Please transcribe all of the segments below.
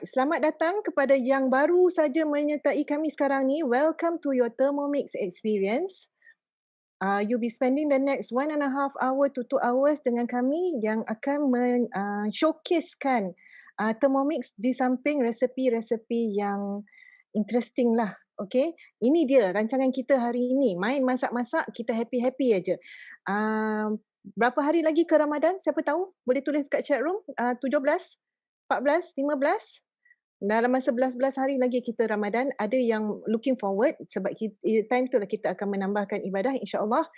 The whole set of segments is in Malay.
Selamat datang kepada yang baru saja menyertai kami sekarang ni. Welcome to your Thermomix experience. You'll be spending the next 1.5 hour to 2 hours dengan kami yang akan showcasekan Thermomix di samping resepi-resepi yang interesting lah. Okay, ini dia rancangan kita hari ini. Main masak-masak, kita happy-happy aja. Berapa hari lagi ke Ramadan? Siapa tahu? Boleh tulis kat chat room. 17, 14, 15. Dalam masa 11 hari lagi kita Ramadan, ada yang looking forward sebab time tu lah kita akan menambahkan ibadah insya-Allah.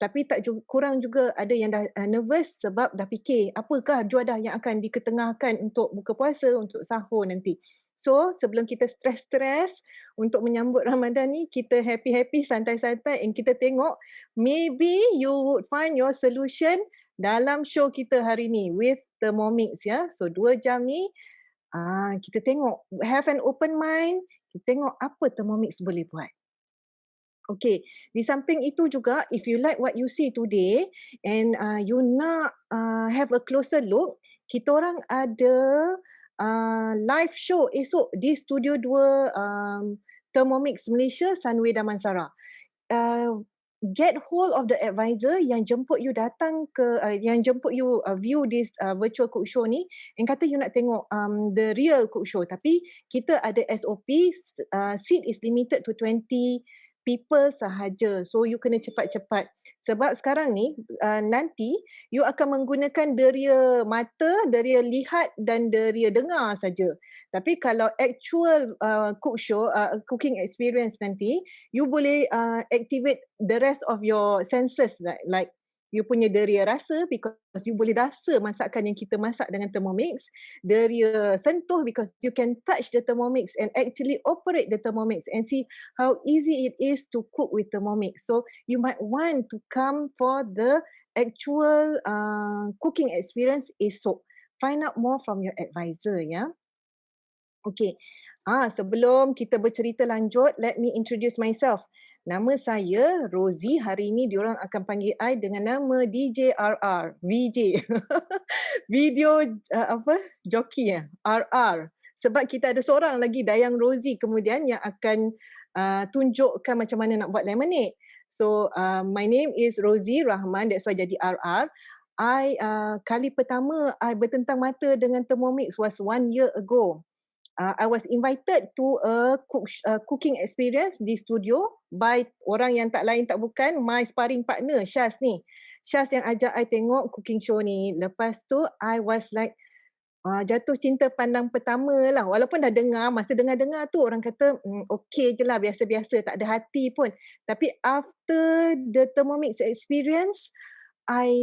Tapi tak kurang juga ada yang dah nervous sebab dah fikir apakah juadah yang akan diketengahkan untuk buka puasa, untuk sahur nanti. So, sebelum kita stres-stres untuk menyambut Ramadan ni, kita happy-happy, santai-santai and kita tengok maybe you would find your solution dalam show kita hari ni with Thermomix ya. So 2 jam ni kita tengok, have an open mind, kita tengok apa Thermomix boleh buat. Okay, di samping itu juga, if you like what you see today and you nak have a closer look, kita orang ada live show esok di Studio 2 Thermomix Malaysia, Sunway Damansara. Get hold of the advisor yang jemput you datang ke yang jemput you view this virtual cook show ni, and kata you nak tengok the real cook show, tapi kita ada SOP, seat is limited to 20 people sahaja, so you kena cepat-cepat sebab sekarang ni nanti you akan menggunakan deria mata, deria lihat dan deria dengar saja. Tapi kalau actual cook show, cooking experience nanti, you boleh activate the rest of your senses, like you punya deria rasa because you boleh rasa masakan yang kita masak dengan Thermomix, deria sentuh because you can touch the Thermomix and actually operate the Thermomix and see how easy it is to cook with Thermomix. So you might want to come for the actual cooking experience esok. Find out more from your advisor ya. Okay. Sebelum kita bercerita lanjut, let me introduce myself. Nama saya Rosie. Hari ini diorang akan panggil I dengan nama DJ RR. VJ. Video jockey ya. RR. Sebab kita ada seorang lagi Dayang Rosie kemudian yang akan tunjukkan macam mana nak buat lemonade. So my name is Rosie Rahman, that's why jadi RR. Kali pertama I bertentang mata dengan Thermomix was 1 year ago. I was invited to a cooking experience di studio by orang yang tak lain tak bukan my sparring partner Syaz ni. Syaz yang ajak I tengok cooking show ni. Lepas tu I was like jatuh cinta pandang pertama lah. Walaupun dah dengar, masa dengar-dengar tu orang kata okey je lah, biasa-biasa, tak ada hati pun. Tapi after the Thermomix experience, I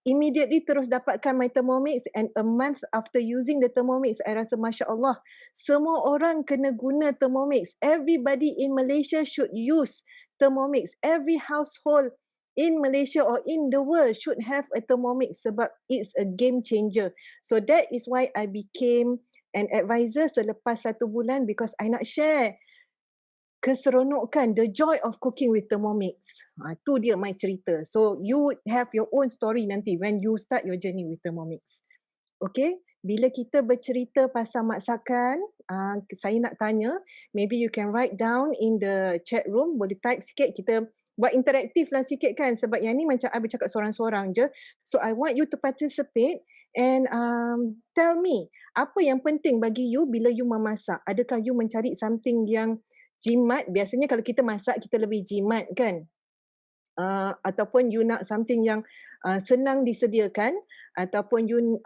immediately terus dapatkan my Thermomix, and a month after using the Thermomix, I rasa Masya Allah, semua orang kena guna Thermomix. Everybody in Malaysia should use Thermomix. Every household in Malaysia or in the world should have a Thermomix sebab it's a game changer. So that is why I became an advisor selepas 1 bulan because I nak share keseronokan, the joy of cooking with Thermomix. Tu dia my cerita. So you would have your own story nanti when you start your journey with Thermomix. Okay, bila kita bercerita pasal masakan, saya nak tanya, maybe you can write down in the chat room, boleh type sikit, kita buat interaktif lah sikit kan, sebab yang ni macam I bercakap seorang-seorang je. So I want you to participate and tell me, apa yang penting bagi you bila you memasak? Adakah you mencari something yang jimat? Biasanya kalau kita masak, kita lebih jimat kan? Ataupun you nak something yang senang disediakan, ataupun you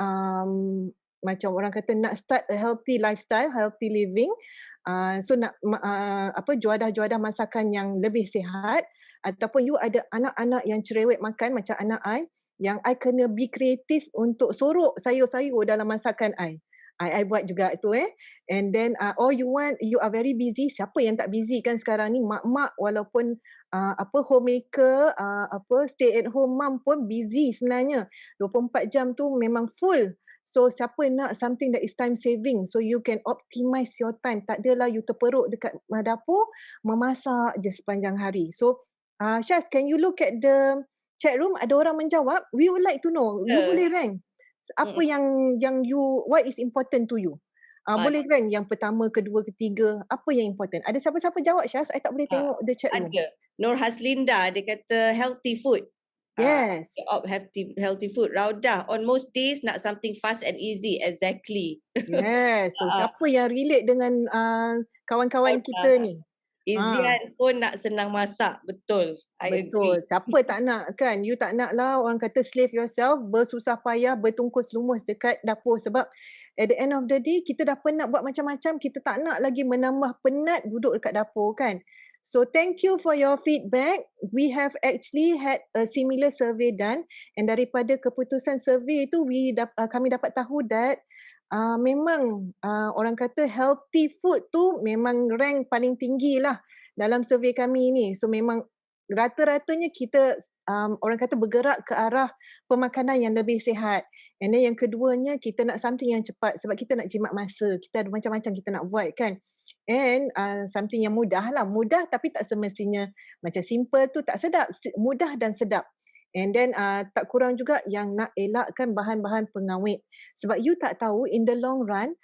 macam orang kata nak start a healthy lifestyle, healthy living. So nak juadah-juadah masakan yang lebih sihat, ataupun you ada anak-anak yang cerewet makan macam anak I, yang I kena be kreatif untuk sorok sayur-sayur dalam masakan I. I buat juga tu and then or you are very busy. Siapa yang tak busy kan sekarang ni, mak-mak walaupun homemaker, stay at home mom pun busy sebenarnya. 24 jam tu memang full. So siapa nak something that is time saving, so you can optimize your time. Tak adalah you terperuk dekat dapur memasak je sepanjang hari. So Syaz, can you look at the chat room? Ada orang menjawab. We would like to know. You boleh rank apa Mm. yang you, what is important to you? Ah, Boleh rank yang pertama, kedua, ketiga, apa yang important? Ada siapa-siapa jawab Syah? Saya tak boleh ah, tengok the chat room. ada. Nur Haslinda dia kata healthy food. Ah, Yes. healthy food. Raudah, on most days nak something fast and easy. Exactly. Yes. So Ah, siapa yang relate dengan kawan-kawan kita Raudah. ni? Ha. Izian pun nak senang masak. Betul. I agree. Betul. Siapa tak nak kan? You tak nak lah orang kata slave yourself, bersusah payah, bertungkus lumus dekat dapur sebab at the end of the day kita dah penat buat macam-macam, kita tak nak lagi menambah penat duduk dekat dapur kan. So thank you for your feedback. We have actually had a similar survey done and daripada keputusan survey itu kami dapat tahu that memang orang kata healthy food tu memang rank paling tinggi lah dalam survey kami ni. So memang rata-ratanya kita orang kata bergerak ke arah pemakanan yang lebih sihat. And then yang keduanya kita nak something yang cepat sebab kita nak jimat masa. Kita ada macam-macam kita nak buat kan. And something yang mudah lah. Mudah tapi tak semestinya macam simple tu tak sedap. Mudah dan sedap. And then tak kurang juga yang nak elakkan bahan-bahan pengawet. Sebab you tak tahu in the long run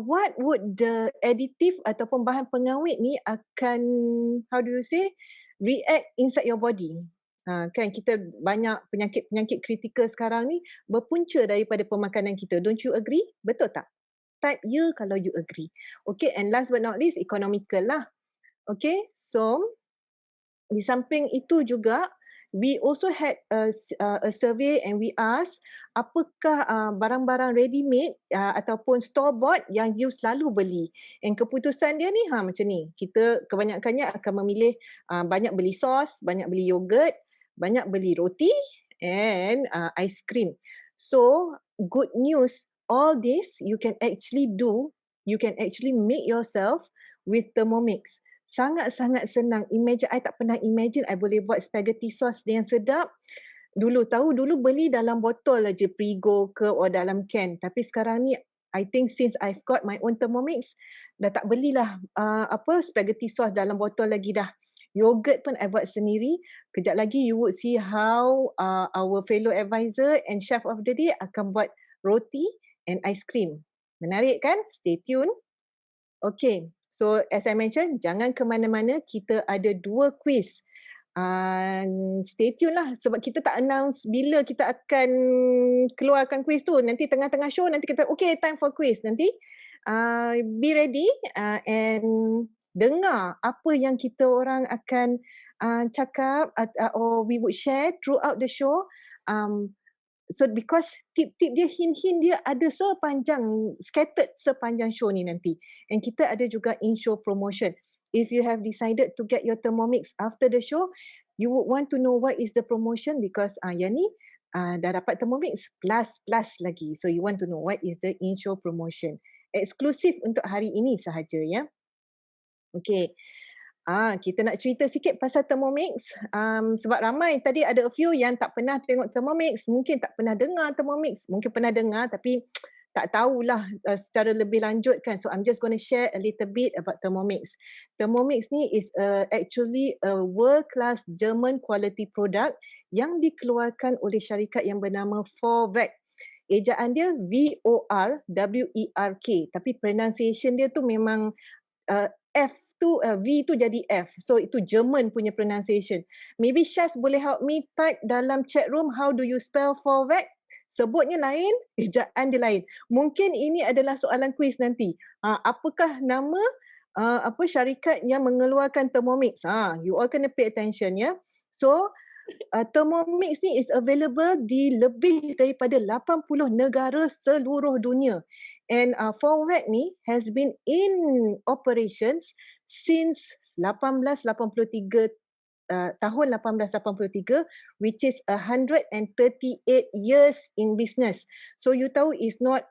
what would the additive ataupun bahan pengawet ni akan, how do you say, react inside your body. Kan kita banyak penyakit-penyakit kritikal sekarang ni berpunca daripada pemakanan kita. Don't you agree? Betul tak? Type ya kalau you agree. Okay, and last but not least, economical lah. Okay, so di samping itu juga, we also had a survey and we asked apakah barang-barang ready made ataupun store bought yang you selalu beli. And keputusan dia ni macam ni. Kita kebanyakannya akan memilih banyak beli sos, banyak beli yogurt, banyak beli roti and ice cream. So good news, all this you can actually do, you can actually make yourself with Thermomix. Sangat-sangat senang. Imagine, I tak pernah imagine I boleh buat spaghetti sauce yang sedap. Dulu beli dalam botol aja, Prigo ke or dalam can. Tapi sekarang ni, I think since I've got my own Thermomix, dah tak belilah spaghetti sauce dalam botol lagi dah. Yogurt pun I buat sendiri. Kejap lagi you would see how our fellow advisor and chef of the day akan buat roti and ice cream. Menarik kan? Stay tune. Okay, so as I mentioned, jangan ke mana-mana, kita ada 2 quiz. Stay tune lah sebab kita tak announce bila kita akan keluarkan quiz tu. Nanti tengah-tengah show, nanti kita, okay, time for quiz. Nanti be ready and dengar apa yang kita orang akan cakap or we would share throughout the show. So because tip-tip dia, hint-hint dia ada scattered sepanjang show ni nanti. And kita ada juga in-show promotion. If you have decided to get your Thermomix after the show, you would want to know what is the promotion because yang ni dah dapat Thermomix plus lagi. So you want to know what is the in-show promotion. Eksklusif untuk hari ini sahaja ya. Okay. Kita nak cerita sikit pasal Thermomix sebab ramai tadi ada a few yang tak pernah tengok Thermomix, mungkin tak pernah dengar Thermomix, mungkin pernah dengar tapi tak tahulah secara lebih lanjut kan. So I'm just going to share a little bit about Thermomix. Thermomix ni is actually a world class German quality product yang dikeluarkan oleh syarikat yang bernama Vorwerk. Ejaan dia VORWERK tapi pronunciation dia tu memang F tu V tu jadi F. So itu German punya pronunciation. Maybe Syaz boleh help me type dalam chat room how do you spell Vorwerk? Sebutnya lain, ejaan dia lain. Mungkin ini adalah soalan kuis nanti. Apakah nama syarikat yang mengeluarkan Thermomix? You all kena pay attention ya. So Thermomix ni is available di lebih daripada 80 negara seluruh dunia. And Vorwerk ni has been in operations since 1883 tahun 1883 which is 138 years in business. So you tahu is not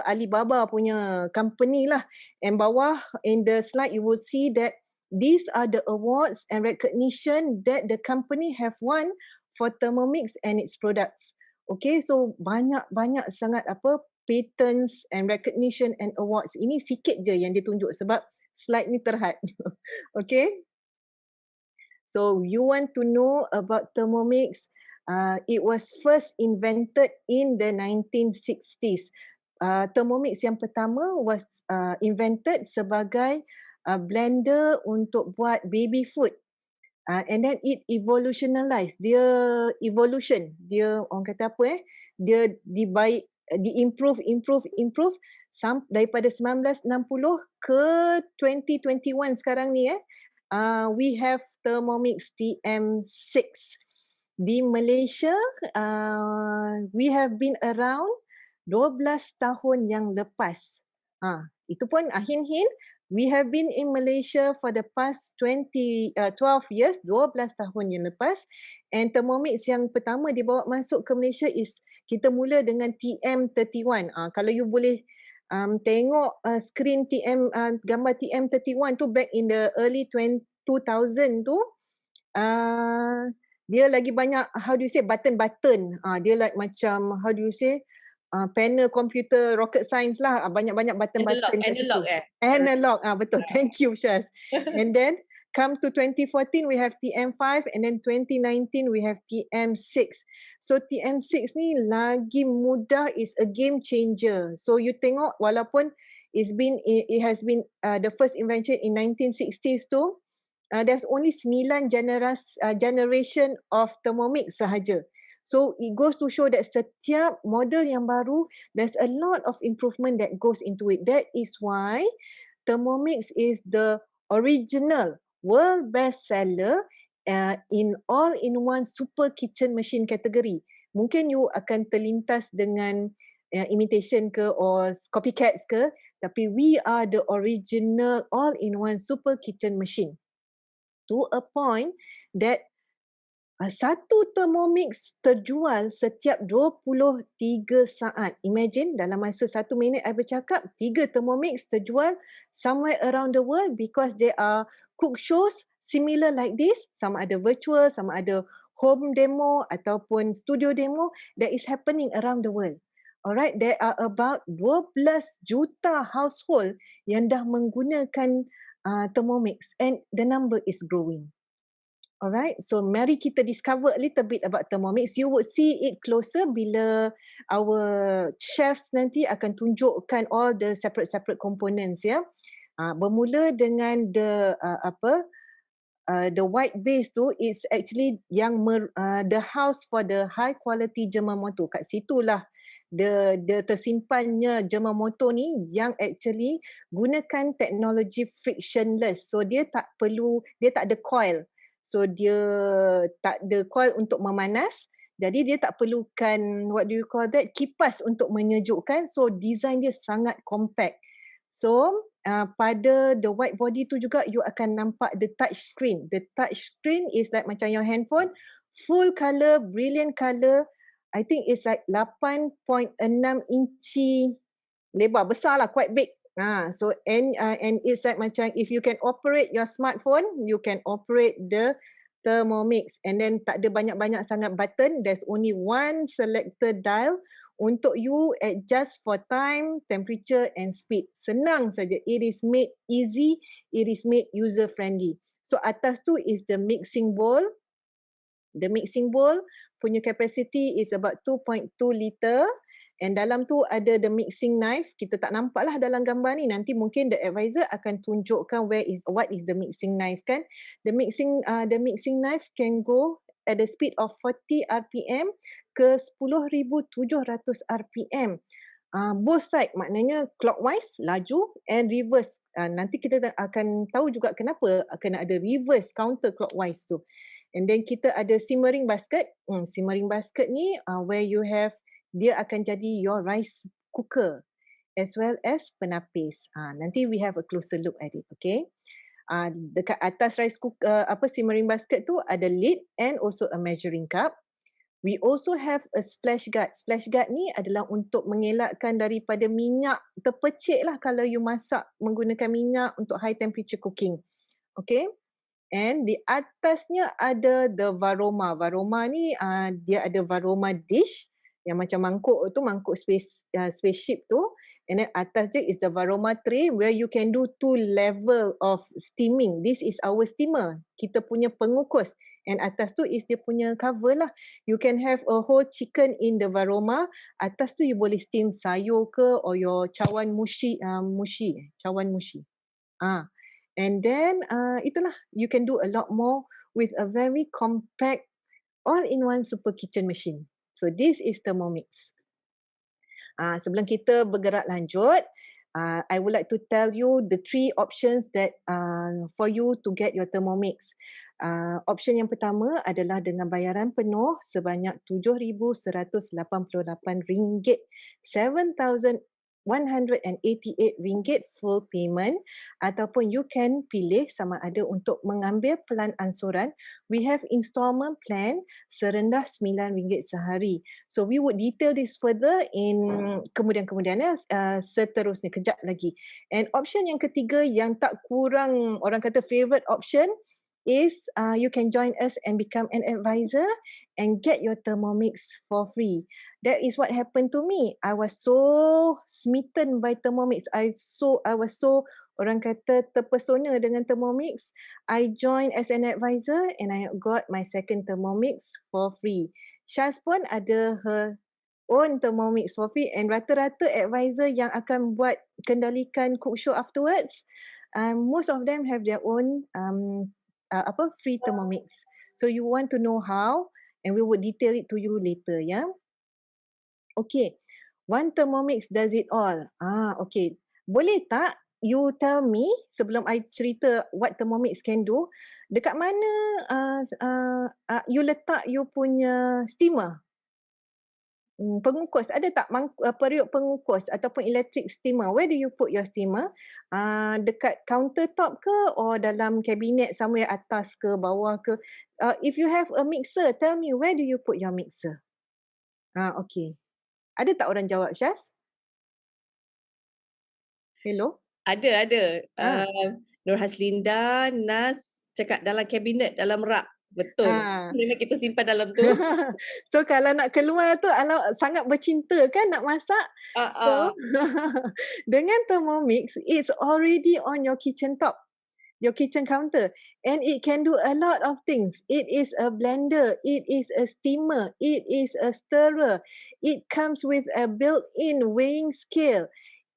Alibaba punya company lah. And bawah in the slide you will see that these are the awards and recognition that the company have won for Thermomix and its products. Okay, so banyak sangat patents and recognition and awards. Ini sikit je yang ditunjuk sebab slide ni terhad. Okay. So you want to know about Thermomix? It was first invented in the 1960s. Thermomix yang pertama was invented sebagai blender untuk buat baby food. And then it evolutionalized. Dia evolution. Dia orang kata apa dia di improve daripada 1960 ke 2021 sekarang ni we have Thermomix TM6. Di Malaysia, we have been around 12 tahun yang lepas. Itu pun hint-hint, we have been in Malaysia for the past 12 years, 12 tahun yang lepas. And Thermomix yang pertama dibawa masuk ke Malaysia is kita mula dengan TM31. Kalau you boleh tengok screen gambar TM31 tu back in the early 2000 tu, dia lagi banyak, how do you say, button-button. Dia like macam, how do you say, panel komputer rocket science lah. Banyak-banyak button-button kat situ. Analog. Analog, betul. Thank you, Syaz. And then come to 2014, we have TM5, and then 2019, we have TM6. So TM6 ni lagi mudah, is a game changer. So you tengok, walaupun it has been the first invention in 1960s tu, there's only 9 generation of Thermomix sahaja. So it goes to show that setiap model yang baru, there's a lot of improvement that goes into it. That is why Thermomix is the original world best seller in all-in-one super kitchen machine category. Mungkin you akan terlintas dengan imitation ke or copycats ke, tapi we are the original all-in-one super kitchen machine. To a point that satu Thermomix terjual setiap 23 saat. Imagine dalam masa 1 minit I bercakap, 3 Thermomix terjual somewhere around the world because there are cook shows similar like this. Sama ada virtual, sama ada home demo ataupun studio demo that is happening around the world. Alright, there are about 12 juta household yang dah menggunakan Thermomix and the number is growing. Alright, so mari kita discover a little bit about Thermomix. You would see it closer bila our chefs nanti akan tunjukkan all the separate components ya. Bermula dengan the white base tu, it's actually yang the house for the high quality Jerman motor. Kat situlah the tersimpannya Jerman motor ni yang actually gunakan teknologi frictionless. So dia tak ada coil. So dia tak ada coil untuk memanas. Jadi dia tak perlukan, what do you call that, kipas untuk menyejukkan. So design dia sangat compact. So pada the white body tu juga you akan nampak the touch screen. The touch screen is like macam your handphone, full color, brilliant color. I think it's like 8.6 inci lebar, besar lah, quite big. So and it's like macam if you can operate your smartphone, you can operate the Thermomix. And then tak ada banyak-banyak sangat button. There's only one selector dial untuk you adjust for time, temperature and speed. Senang saja. It is made easy. It is made user friendly. So atas tu is the mixing bowl. The mixing bowl punya capacity is about 2.2 liter. And dalam tu ada the mixing knife. Kita tak nampak lah dalam gambar ni. Nanti mungkin the advisor akan tunjukkan what is the mixing knife kan. The mixing knife can go at the speed of 40 RPM ke 10,700 RPM. Both side, maknanya clockwise, laju and reverse. Nanti kita akan tahu juga kenapa kena ada reverse counterclockwise tu. And then kita ada simmering basket. Simmering basket ni where you have, dia akan jadi your rice cooker as well as penapis. Nanti we have a closer look at it, okay? Dekat atas rice cooker, simmering basket tu ada lid and also a measuring cup. We also have a splash guard. Splash guard ni adalah untuk mengelakkan daripada minyak terpecik lah kalau you masak menggunakan minyak untuk high temperature cooking. Okay? And di atasnya ada the Varoma. Varoma ni dia ada Varoma dish yang macam mangkuk tu, mangkuk spaceship tu, and then atas dia is the varoma tray where you can do 2 level of steaming. This is our steamer, kita punya pengukus, and atas tu is dia punya cover lah. You can have a whole chicken in the varoma, atas tu you boleh steam sayur ke or your cawan cawan mushi. And then itulah, you can do a lot more with a very compact all-in-one super kitchen machine. So this is Thermomix. Sebelum kita bergerak lanjut, I would like to tell you the 3 options that for you to get your Thermomix. Option yang pertama adalah dengan bayaran penuh sebanyak RM7,188, RM7,188 full payment, ataupun you can pilih sama ada untuk mengambil pelan ansuran. We have installment plan serendah RM9 sehari. So we would detail this further in kemudian-kemudian seterusnya, kejap lagi. And option yang ketiga yang tak kurang orang kata favorite option is you can join us and become an advisor and get your Thermomix for free. That is what happened to me. I was so smitten by Thermomix. I was so orang kata terpesona dengan Thermomix. I joined as an advisor and I got my second Thermomix for free. Syaz pun ada her own Thermomix for free, and rata-rata advisor yang akan buat kendalikan cook show afterwards, most of them have their own free Thermomix. So you want to know how, and we will detail it to you later, ya. Okay, one Thermomix does it all. Okay, boleh tak you tell me sebelum I cerita what Thermomix can do, dekat mana you letak you punya steamer? Pengukus, ada tak periuk pengukus ataupun electric steamer? Where do you put your steamer? Dekat countertop ke or dalam kabinet somewhere atas ke bawah ke? If you have a mixer, tell me where do you put your mixer? Okay. Ada tak orang jawab, Syaz? Hello? Ada. Ah. Nur Haslinda, Nas cakap dalam kabinet, dalam rak. Betul. Memang kita simpan dalam tu. So kalau nak keluar tu sangat bercinta kan nak masak. So dengan Thermomix, it's already on your kitchen top, your kitchen counter, and it can do a lot of things. It is a blender, it is a steamer, it is a stirrer. It comes with a built-in weighing scale.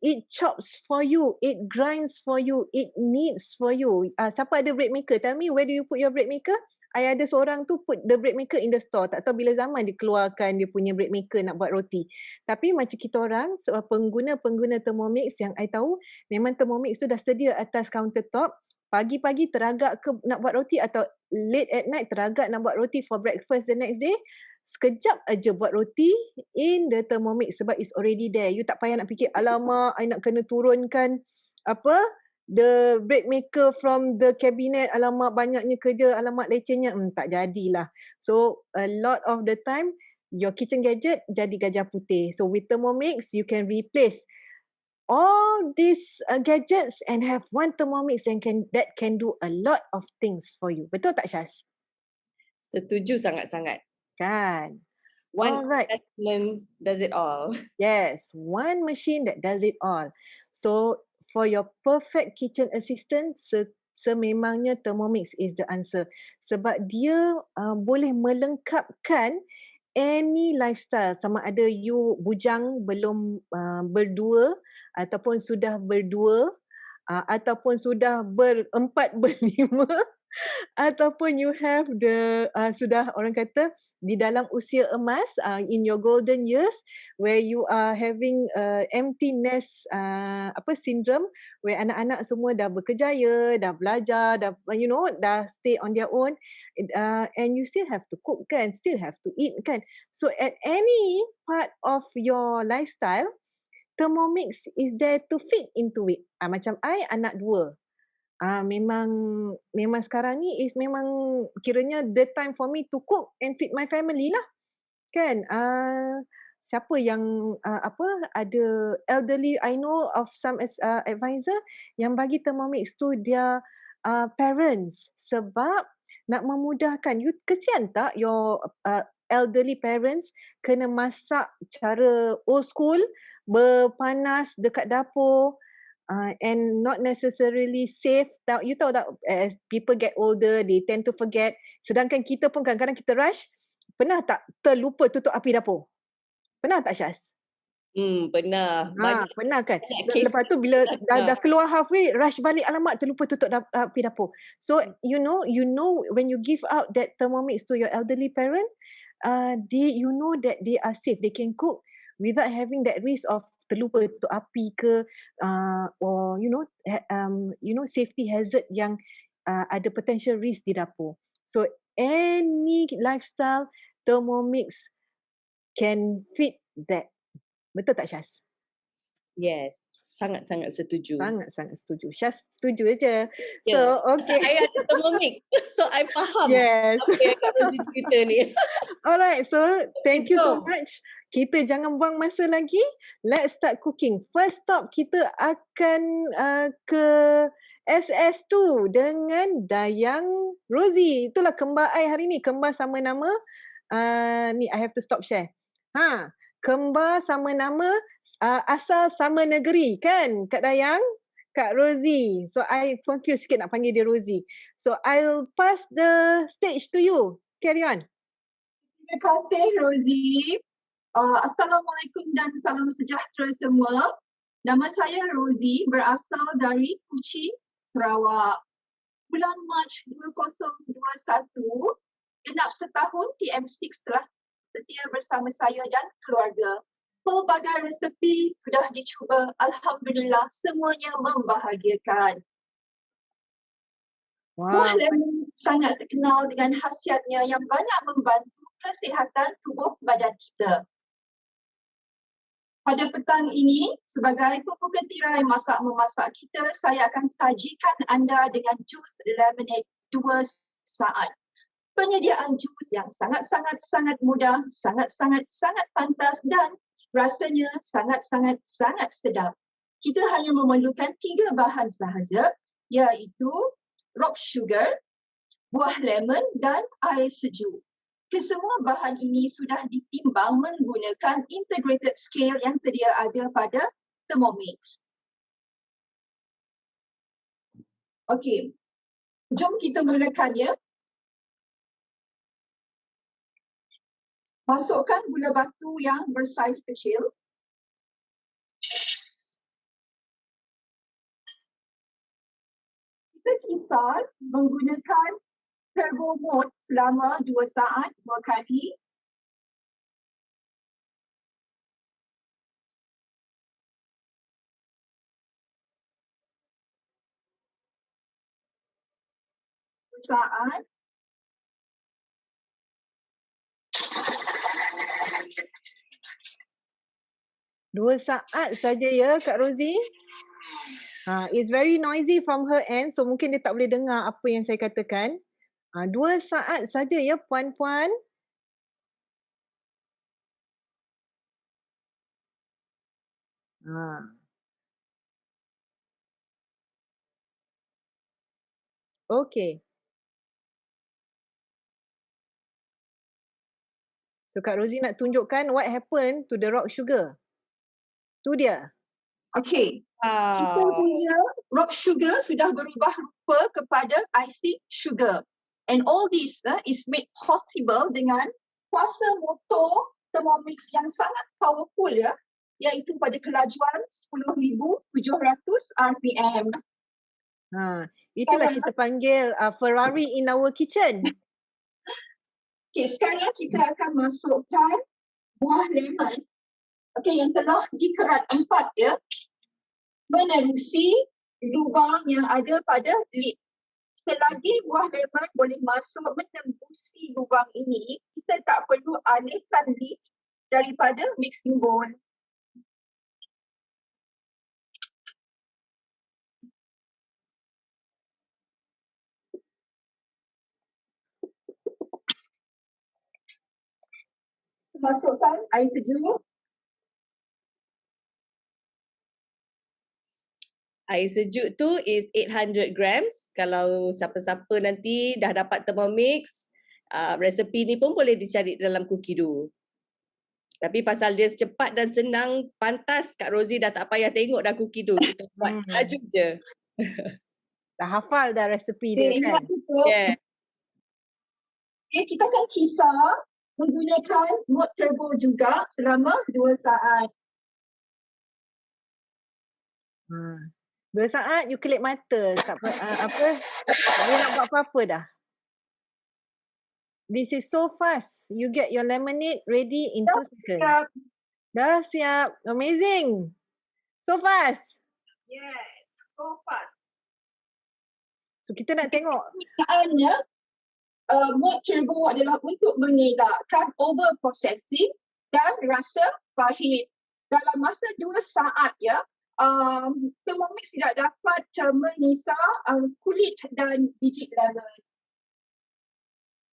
It chops for you, it grinds for you, it kneads for you. Siapa ada bread maker? Tell me, where do you put your bread maker? I ada seorang tu put the bread maker in the store. Tak tahu bila zaman dia keluarkan dia punya bread maker nak buat roti. Tapi macam kita orang, pengguna Thermomix yang I tahu, memang Thermomix tu dah sedia atas countertop. Pagi-pagi teragak ke nak buat roti atau late at night teragak nak buat roti for breakfast the next day, sekejap aja buat roti in the Thermomix sebab it's already there. You tak payah nak fikir, alamak, I nak kena turunkan the bread maker from the cabinet, alamak banyaknya kerja, alamak lecehnya, tak jadilah. So a lot of the time, your kitchen gadget jadi gajah putih. So with Thermomix, you can replace all these gadgets and have one Thermomix that can do a lot of things for you. Betul tak, Syaz? Setuju sangat-sangat. Kan? One Alright. investment does it all. Yes, one machine that does it all. So for your perfect kitchen assistant, sememangnya Thermomix is the answer. Sebab dia boleh melengkapkan any lifestyle. Sama ada you bujang belum berdua, ataupun sudah berdua, ataupun sudah berempat, berlima, ataupun you have sudah orang kata di dalam usia emas, in your golden years where you are having empty nest syndrome, where anak-anak semua dah berkejaya, dah belajar, dah stay on their own, and you still have to cook kan, still have to eat kan. So at any part of your lifestyle, Thermomix is there to fit into it. Macam I anak dua. Memang sekarang ni is memang kiranya the time for me to cook and feed my family lah. Kan? Siapa yang ada elderly, I know of some advisor yang bagi Thermomix tu dia parents sebab nak memudahkan. You kesian tak your elderly parents kena masak cara old school, berpanas dekat dapur, and not necessarily safe. You tahu tak, as people get older, they tend to forget. Sedangkan kita pun kadang-kadang kita rush. Pernah tak terlupa tutup api dapur? Pernah tak, Syaz? Pernah. Banyak Pernah kan? banyak kes Lepas tu bila dah pernah. keluar halfway, rush balik, alamak terlupa tutup api dapur. So you know when you give out that Thermomix to your elderly parent, you know that they are safe. They can cook without having that risk of terlupa tutup api ke, or safety hazard yang ada potential risk di dapur. So any lifestyle, Thermomix can fit that. Betul tak, Syaz? Yes, sangat-sangat setuju. Sangat-sangat setuju. Syaz setuju je. Ya, So, okay. I ada Thermomix. So, I faham Yes. apa yang Kak Rosie cerita ni. Alright, so thank you so Jom. much. Kita jangan buang masa lagi. Let's start cooking. First stop kita akan ke SS2 dengan Dayang Rosie. Itulah kembar I hari ni. Kembar sama nama. Ni I have to stop share. Kembar sama nama, asal sama negeri kan Kak Dayang? Kak Rosie. So I confused sikit nak panggil dia Rosie. So I'll pass the stage to you. Carry on. Terima kasih Rosie. Assalamualaikum dan salam sejahtera semua. Nama saya Rosie, berasal dari Kuching, Sarawak. Bulan Mac 2021, genap setahun TM6 telah setia bersama saya dan keluarga. Pelbagai resepi sudah dicuba, alhamdulillah semuanya membahagiakan. Buah lemon sangat terkenal dengan khasiatnya yang banyak membantu kesihatan tubuh badan kita. Pada petang ini, sebagai pembuka tirai masak-memasak kita, saya akan sajikan anda dengan jus lemonade 2 saat. Penyediaan jus yang sangat-sangat mudah, sangat-sangat pantas dan rasanya sangat-sangat sedap. Kita hanya memerlukan 3 bahan sahaja, iaitu rock sugar, buah lemon dan air sejuk. Kesemua bahan ini sudah ditimbang menggunakan integrated scale yang sedia ada pada Thermomix. Okey, jom kita mulakannya. Masukkan gula batu yang bersaiz kecil. Kita kisar menggunakan turbo mode selama 2 saat 2 kali. Saat. Dua saat saja ya Kak Rosie. It's very noisy from her end, so mungkin dia tak boleh dengar apa yang saya katakan. 2 saat saja ya puan-puan. Okay. So Kak Rosie nak tunjukkan what happened to the rock sugar. Tu dia. Okey. Kita punya rock sugar sudah berubah rupa kepada icing sugar. And all this is made possible dengan kuasa motor Thermomix yang sangat powerful ya, iaitu pada kelajuan 10,700 RPM. Itulah kita panggil Ferrari in our kitchen. Okey, sekarang kita akan masukkan buah lemon. Okey, yang telah dikerat 4 ya, menerusi lubang yang ada pada lid. Selagi buah lemon boleh masuk menembusi lubang ini, kita tak perlu alihkan lid daripada mixing bowl. Masukkan air sejuk. Air sejuk tu is 800 grams. Kalau siapa-siapa nanti dah dapat Thermomix, Resepi ni pun boleh dicari dalam Cookido. Tapi pasal dia cepat dan senang, pantas Kak Rosie dah tak payah tengok dah Cookido. Kita buat tajuk je. Dah hafal dah resepi dia kan? Ingat betul. Yeah. Kita akan kisar menggunakan mode turbo juga selama 2 saat. 2 saat you kelip mata tak boleh nak buat apa-apa dah. This is so fast. You get your lemonade ready in 2 seconds. Dah siap. Amazing. So fast. Yes, so fast. So kita nak tengok. Kegunaannya, mode turbo adalah untuk mengelakkan over processing dan rasa pahit. Dalam masa 2 saat ya, Thermomix tidak dapat menyisa kulit dan biji lemon.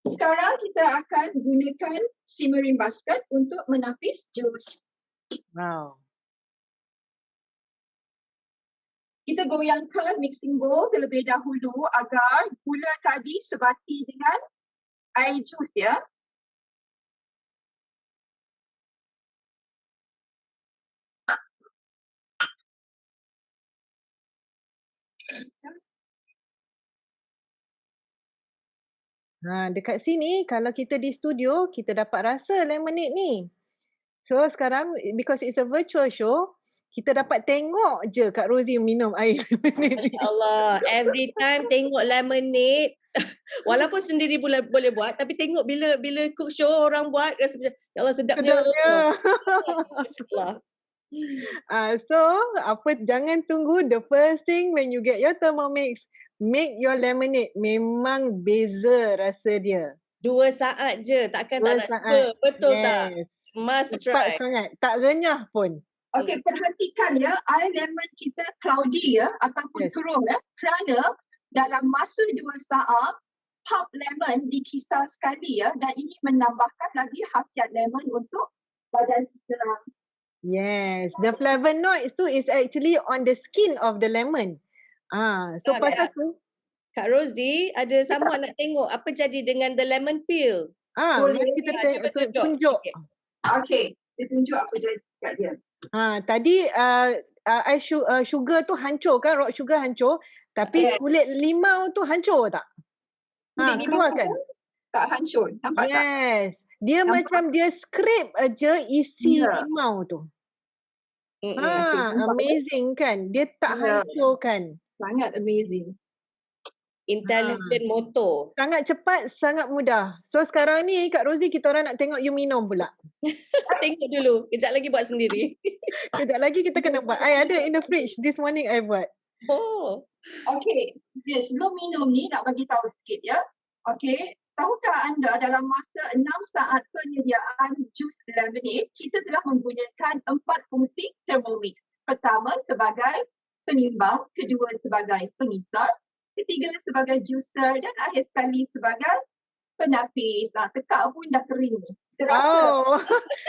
Sekarang kita akan gunakan simmering basket untuk menapis jus. Wow. Kita goyangkan mixing bowl terlebih dahulu agar gula tadi sebati dengan air jus ya. Dekat sini kalau kita di studio, kita dapat rasa lemonade ni. So sekarang because it's a virtual show, kita dapat tengok je Kak Rosie minum air lemonade ni. Masya Allah, every time tengok lemonade, walaupun sendiri boleh buat, tapi tengok bila cook show orang buat, rasa macam, ya Allah sedapnya. Masya Allah. So jangan tunggu. The first thing when you get your Thermomix, make your lemonade. Memang beza rasa dia. 2 saat je, takkan tak nak cuba. Betul tak? Must try. Cepat sangat, tak renyah pun. Okey, perhatikan ya, air lemon kita cloudy ya ataupun keruh ya, kerana dalam masa 2 saat pulp lemon dikisar sekali ya, dan ini menambahkan lagi khasiat lemon untuk badan kita. Yes, the flavonoids tu is actually on the skin of the lemon. So pasal tu Kak Rosie ada sama nak tengok apa jadi dengan the lemon peel. Mari kita tunjuk. Okey, dia tunjuk apa jadi kat dia. Tadi sugar tu hancur kan, rock sugar hancur, tapi kulit limau tu hancur tak? Keluar kan? Tak hancur, nampak tak? Yes. Dia nampak? Macam dia scrape aja isi limau tu. Amazing kan? Dia tak hancur kan? Sangat amazing. Intelligent motor. Sangat cepat, sangat mudah. So sekarang ni Kak Rosie, kita orang nak tengok you minum pula. Tengok dulu. Kejap lagi buat sendiri. Kejap lagi kita kena buat. I ada in the fridge. This morning I buat. Oh. Okay. Sebelum minum ni nak bagi tahu sikit ya. Okay. Tahukah anda dalam masa 6 saat penyediaan jus lemonade, kita telah menggunakan 4 fungsi Thermomix. Pertama sebagai penimbang, kedua sebagai pengisar, ketiga sebagai juicer dan akhir sekali sebagai penapis. Tekak pun dah kering ni.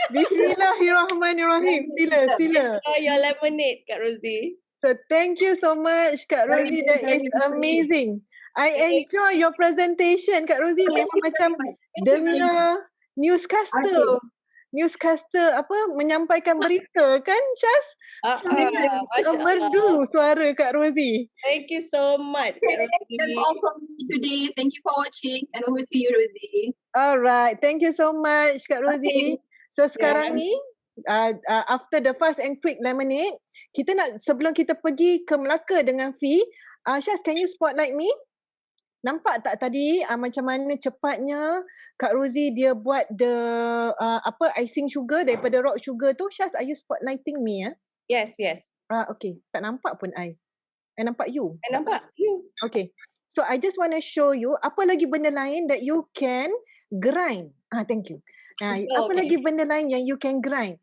Bismillahirrahmanirrahim. Sila. Enjoy your lemonade, Kak Rosie. So thank you so much Kak Rosie. That is amazing. I enjoy your presentation Kak Rosie. Memang macam dengar newscaster. Newscaster menyampaikan berita kan Syaz? Merdu suara Kak Rosie. Thank you so much Kak Rosie. That's all from me today. Thank you for watching and over to you Rosie. Alright, thank you so much Kak Rosie. So sekarang ni after the fast and quick lemonade, kita nak sebelum kita pergi ke Melaka dengan Fee, Syaz, can you spotlight me? Nampak tak tadi macam mana cepatnya Kak Rosie dia buat the icing sugar daripada rock sugar tu. Syaz, are you spotlighting me? Yes. Okay, tak nampak pun I nampak you. I nampak you. Okay, so I just want to show you apa lagi benda lain that you can grind. Thank you. Apa lagi benda lain yang you can grind?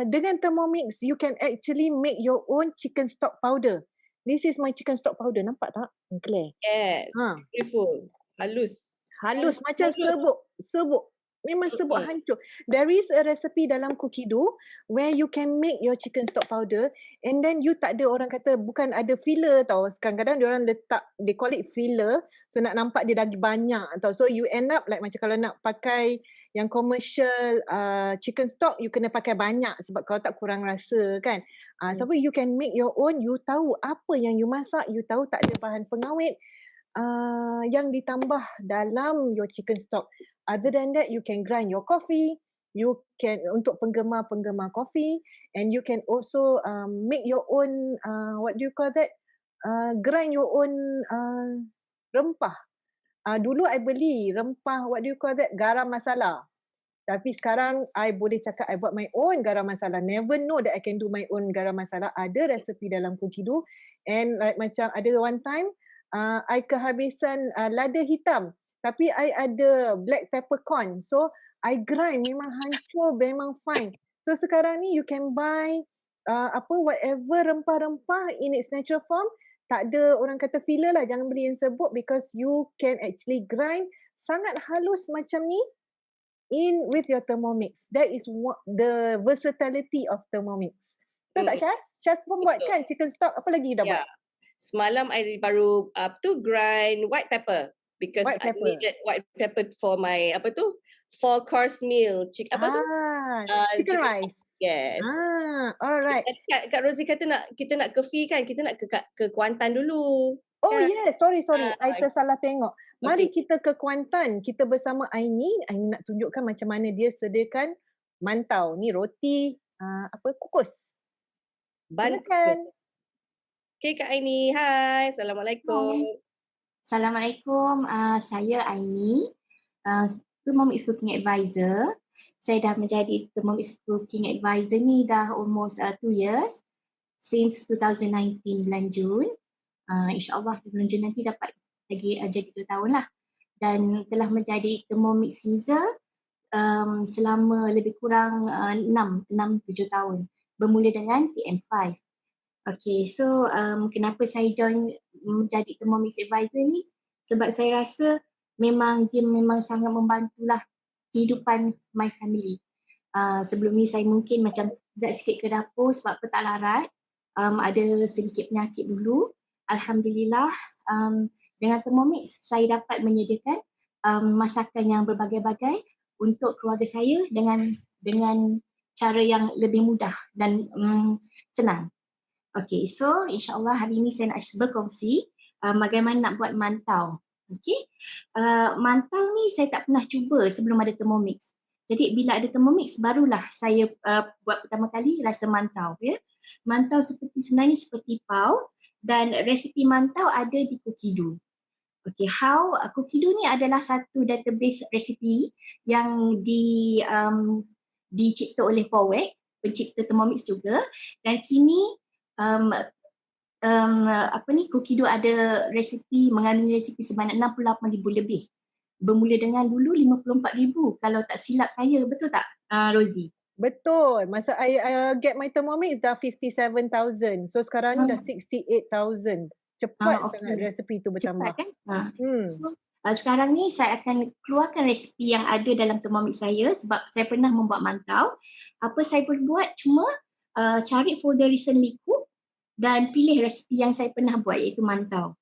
Dengan Thermomix, you can actually make your own chicken stock powder. This is my chicken stock powder. Nampak tak? Clear. Yes. Beautiful. Halus macam serbuk. Memang sebut hancur. There is a recipe dalam cookie dough where you can make your chicken stock powder and then you tak ada, orang kata bukan ada filler tau. Kadang-kadang diorang letak, they call it filler. So nak nampak dia lagi banyak tau. So you end up like macam kalau nak pakai yang commercial chicken stock, you kena pakai banyak sebab kalau tak kurang rasa kan. So you can make your own, you tahu apa yang you masak, you tahu tak ada bahan pengawet yang ditambah dalam your chicken stock. Other than that, you can grind your coffee. You can, untuk penggemar-penggemar coffee, and you can also make your own what do you call that? Grind your own rempah. Dulu I beli rempah, what do you call that? Garam masala. Tapi sekarang I boleh cakap I buat my own garam masala. Never know that I can do my own garam masala. Ada resepi dalam cookie dough, and like macam ada one time I kehabisan lada hitam. Tapi I ada black peppercorn. So I grind, memang hancur, memang fine. So sekarang ni you can buy whatever rempah-rempah in its natural form. Tak ada, orang kata filler lah, jangan beli yang sebut, because you can actually grind sangat halus macam ni in with your Thermomix. That is the versatility of Thermomix. Betul tak Syaz? Syaz pun buat kan chicken stock, apa lagi you dah buat? Semalam I baru grind white pepper because I needed white pepper for my 4-course meal. Chicken rice. Yes. Alright. Kak Rosie kata kita nak ke Fee kan, kita nak ke Kuantan dulu. Oh yes, sorry. I tersalah tengok. Mari kita ke Kuantan. Kita bersama Aini. Aini nak tunjukkan macam mana dia sediakan mantau. Ni roti kukus. Silakan. Okay Kak Aini. Hai. Assalamualaikum. Assalamualaikum. Saya Aini. Thermomix Cooking Advisor. Saya dah menjadi Thermomix Cooking Advisor ni dah almost 2 years. Since 2019 bulan Jun. InsyaAllah bulan Jun nanti dapat lagi jadi 2 tahun lah. Dan telah menjadi Thermomix user selama lebih kurang 6-7 tahun. Bermula dengan TM5. Okay, so kenapa saya join menjadi Thermomix Advisor ni? Sebab saya rasa dia memang sangat membantulah kehidupan my family. Sebelum ni saya mungkin macam berat sikit ke dapur sebab tak larat. Ada sedikit penyakit dulu. Alhamdulillah, dengan Thermomix saya dapat menyediakan masakan yang berbagai-bagai untuk keluarga saya dengan cara yang lebih mudah dan senang. Okay, so insyaAllah hari ini saya nak berkongsi bagaimana nak buat mantau. Okay, mantau ni saya tak pernah cuba sebelum ada Thermomix. Jadi bila ada Thermomix barulah saya buat pertama kali rasa mantau. Ya. Mantau sebenarnya seperti pau dan resipi mantau ada di cookie dough. Okay, cookie dough ni adalah satu database resipi yang dicipta oleh Fowek, pencipta Thermomix juga, dan kini cookie dough ada mengandungi resipi sebanyak 68,000 lebih. Bermula dengan dulu 54,000 kalau tak silap saya, betul tak Rosie? Betul. Masa I get my Thermomix dah 57,000. So sekarang ni dah 68,000. Cepat sangat resipi tu bertambah. Cepat kan? So, sekarang ni saya akan keluarkan resipi yang ada dalam Thermomix saya sebab saya pernah membuat mantau. Apa saya boleh buat cuma cari folder recently cook dan pilih resipi yang saya pernah buat iaitu mantau.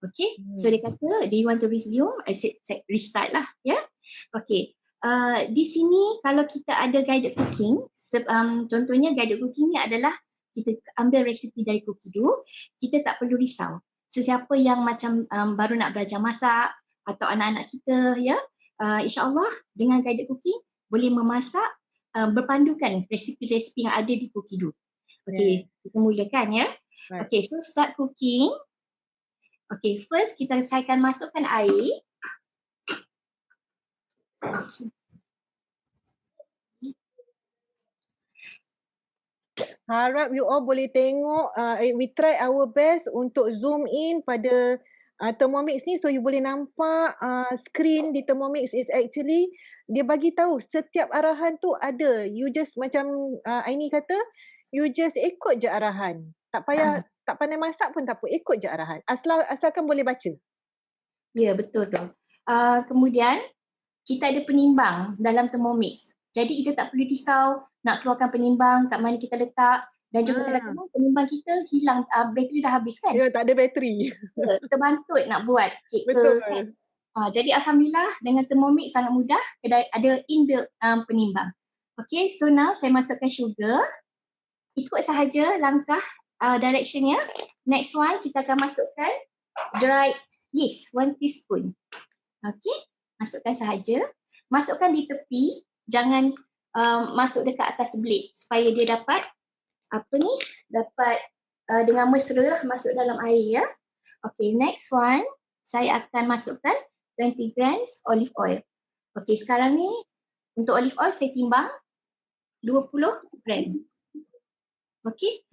Okay, so dia kata, do you want to resume? I said restart lah, ya. Okay, di sini kalau kita ada guided cooking, contohnya guided cooking ni adalah kita ambil resipi dari cookie dough, kita tak perlu risau. Sesiapa yang macam baru nak belajar masak atau anak-anak kita, ya, insyaAllah dengan guided cooking boleh memasak berpandukan resipi-resipi yang ada di cookie dough. Okay, kita mulakan ya. Okay, so start cooking. Okay, first saya akan masukkan air. Harap you all boleh tengok, we try our best untuk zoom in pada Thermomix ni so you boleh nampak screen di Thermomix is actually dia bagi tahu setiap arahan tu ada. You just macam Aini kata, you just ikut je arahan. Tak payah tak pandai masak pun tak apa, ikut je arahan. Asalkan boleh baca. Ya, betul tu. Kemudian kita ada penimbang dalam Thermomix. Jadi kita tak perlu risau nak keluarkan penimbang kat mana kita letak. Dan juga kadang-kadang penimbang kita hilang, bateri dah habis kan. Ya, tak ada bateri. Terbantut nak buat kek ke Betul. kan. Jadi Alhamdulillah dengan Thermomix sangat mudah, ada inbuilt penimbang. Okay, so now saya masukkan sugar. Ikut sahaja langkah directionnya. Next one kita akan masukkan dried yeast 1 teaspoon. Okay, masukkan sahaja. Masukkan di tepi, jangan masuk dekat atas blade supaya dia dapat dengan mesra lah masuk dalam air ya. Okay, next one saya akan masukkan 20 grams olive oil. Okay, sekarang ni untuk olive oil saya timbang 20 gram. Okay,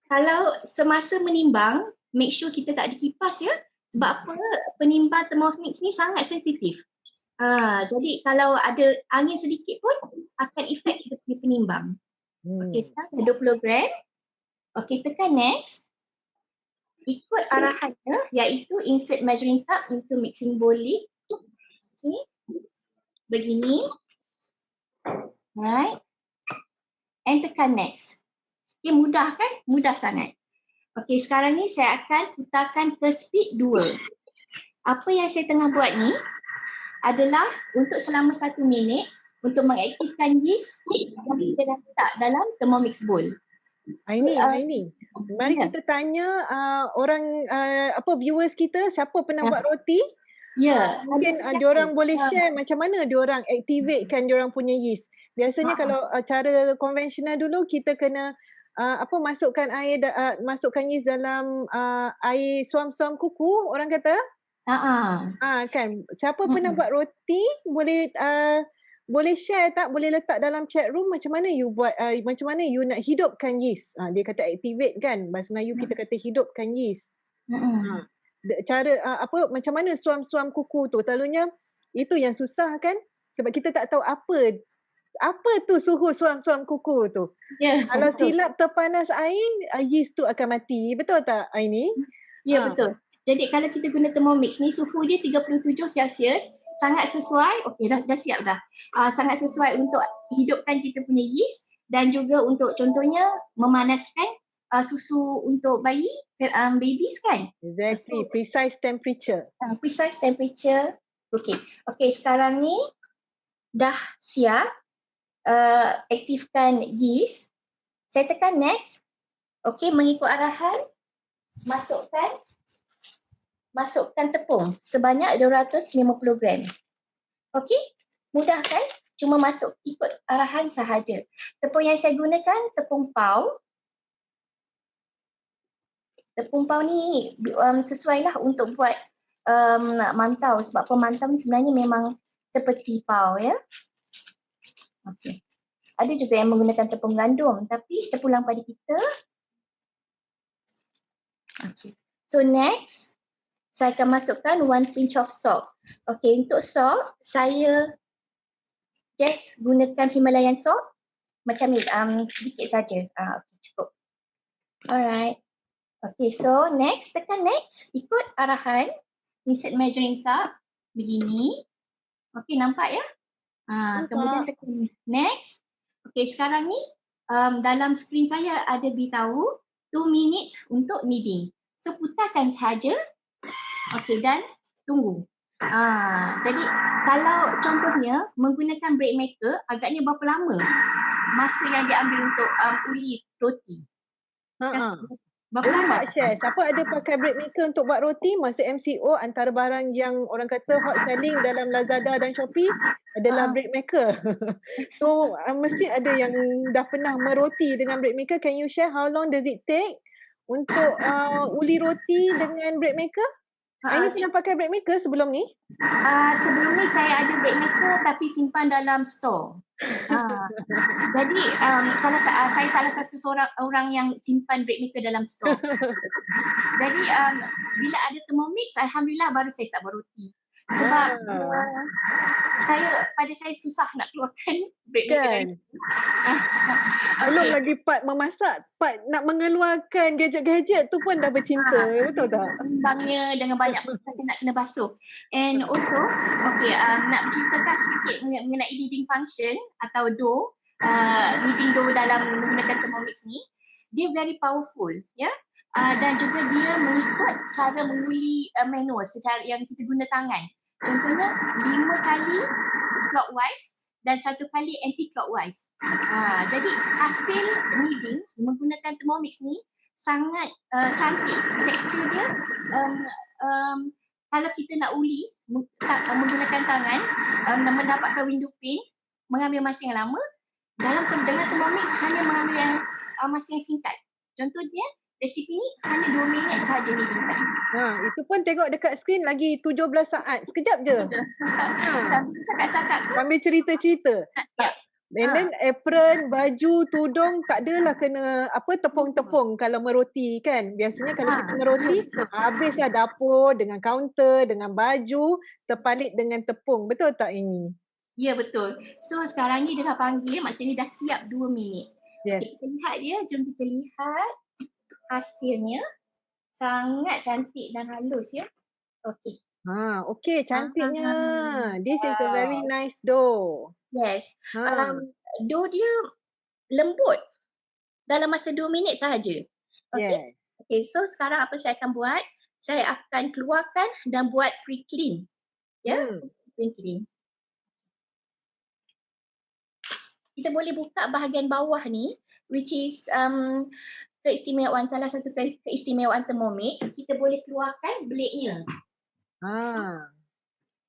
kalau semasa menimbang make sure kita tak ada kipas ya. Sebab apa? Penimbang Thermomix ni sangat sensitif. Jadi kalau ada angin sedikit pun akan efek kita punya penimbang. Okay, sekarang 20 gram. Okay, tekan next. Ikut arahannya iaitu insert measuring cup into mixing bowl lid. Okay, begini. Right. And tekan next. Okay, mudah kan? Mudah sangat. Okay, sekarang ni saya akan putarkan ke speed 2. Apa yang saya tengah buat ni adalah untuk selama 1 minit untuk mengaktifkan yeast yang kita dah letak dalam Thermomix bowl. Aini, mari kita tanya orang viewers kita siapa pernah buat roti. Ya. Mungkin diorang boleh share macam mana diorang activatekan diorang punya yeast. Biasanya kalau cara konvensional dulu kita kena masukkan yeast dalam air suam-suam kuku orang kata. Kan. Siapa pernah buat roti boleh share tak, boleh letak dalam chat room macam mana you buat, macam mana you nak hidupkan yeast. Dia kata activate kan, bahasa Melayu kita kata hidupkan yeast. Cara macam mana suam-suam kuku tu, selalunya itu yang susah kan, sebab kita tak tahu apa tu suhu suam-suam kuku tu. Kalau silap terpanas air, yeast tu akan mati. Betul tak Aini? Ya, betul. Jadi kalau kita guna Thermomix ni suhu dia 37 Celsius, sangat sesuai. Okey, dah siap dah. Sangat sesuai untuk hidupkan kita punya yeast dan juga untuk contohnya memanaskan susu untuk babies kan. Exactly, precise temperature. Precise temperature. Okey, sekarang ni dah siap. Aktifkan yeast. Saya tekan next. Okey, mengikut arahan masukkan tepung sebanyak 250 gram. Okey, mudah kan? Cuma ikut arahan sahaja. Tepung yang saya gunakan tepung pau. Tepung pau ni sesuailah untuk buat mantau, sebab pemantau ni sebenarnya memang seperti pau ya. Okey. Ada juga yang menggunakan tepung gandum tapi terpulang pada kita. Okey. So next saya akan masukkan 1 pinch of salt. Okey, untuk salt saya just gunakan Himalayan salt macam ni, sedikit saja. Okey, cukup. Alright. Okey, so next, tekan next, ikut arahan, insert measuring cup begini. Okey, nampak ya? Kemudian tekan next. Okey, sekarang ni dalam skrin saya ada beritahu 2 minutes untuk kneading. So putarkan sahaja. Okey, dan tunggu. Jadi kalau contohnya menggunakan bread maker, agaknya berapa lama masa yang diambil untuk uli roti? Berapa lama? Siapa ada pakai bread maker untuk buat roti? Masa MCO antara barang yang orang kata hot selling dalam Lazada dan Shopee adalah bread maker. So mesti ada yang dah pernah meroti dengan bread maker. Can you share how long does it take untuk uli roti dengan bread maker? Aini pernah pakai bread maker sebelum ni? Sebelum ni saya ada bread maker tapi simpan dalam store. Jadi saya salah satu orang yang simpan bread maker dalam store. Jadi bila ada Thermomix, alhamdulillah baru saya start buat roti. Sebab saya susah nak keluarkan break Kan? Belum Okay. lagi part memasak, part nak mengeluarkan gadget-gadget tu pun dah bercinta. Betul tak? Timbangnya dengan banyak macam nak kena basuh. And also, okay, nak berceritakan sikit mengenai leading function atau DO, leading DO dalam menggunakan Thermomix ni. Dia very powerful, ya. Dan juga dia mengikut cara menguli manual secara yang kita guna tangan. Contohnya 5 kali clockwise dan 1 kali anti-clockwise. Jadi hasil kneading menggunakan Thermomix ni sangat cantik. Tekstur dia kalau kita nak uli menggunakan tangan, mendapatkan window pane mengambil masa yang lama. Dengan Thermomix hanya mengambil yang masa yang singkat. Contohnya resipi ni hanya 2 minit sahaja kneading time. Itu pun tengok dekat skrin lagi 17 saat. Sekejap je. Sambil cakap-cakap tu. Sambil cerita-cerita. Ya. And then apron, baju, tudung tak adalah kena tepung-tepung kalau meroti kan. Biasanya kalau kita meroti, habislah dapur dengan kaunter, dengan baju, terpalit dengan tepung. Betul tak ini? Ya, betul. So sekarang ni dia dah panggil, maksudnya dah siap 2 minit. Yes. Okay, kita lihat dia, jom kita lihat hasilnya. Sangat cantik dan halus ya. Okey. Okay, cantiknya. This is a very nice dough. Yes. Dough dia lembut dalam masa 2 minit sahaja. Okay. Yes. Okay, so sekarang apa saya akan buat? Saya akan keluarkan dan buat pre-clean. Ya, pre-clean. Kita boleh buka bahagian bawah ni, which is keistimewaan, salah satu keistimewaan Thermomix. Kita boleh keluarkan blade-nya.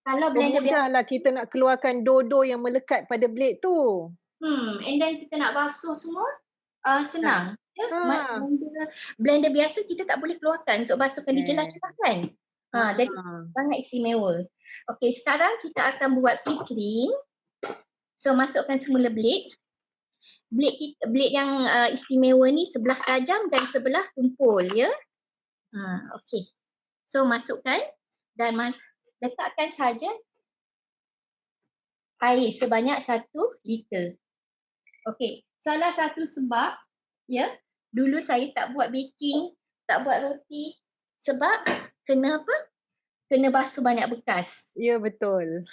Kalau blender biasa lah kita nak keluarkan dough yang melekat pada blade tu. And then kita nak basuh semua senang. Blender biasa kita tak boleh keluarkan untuk basuhkan dia jelas-jelas kan. Jadi sangat istimewa. Okey, sekarang kita akan buat pre-clean. So masukkan semula blade. Blade yang istimewa ni sebelah tajam dan sebelah tumpul ya. Okey. So masukkan dan letakkan saja air sebanyak 1 liter. Okey, salah satu sebab ya, dulu saya tak buat baking, tak buat roti sebab kena apa? Kena basuh banyak bekas. Ya, betul.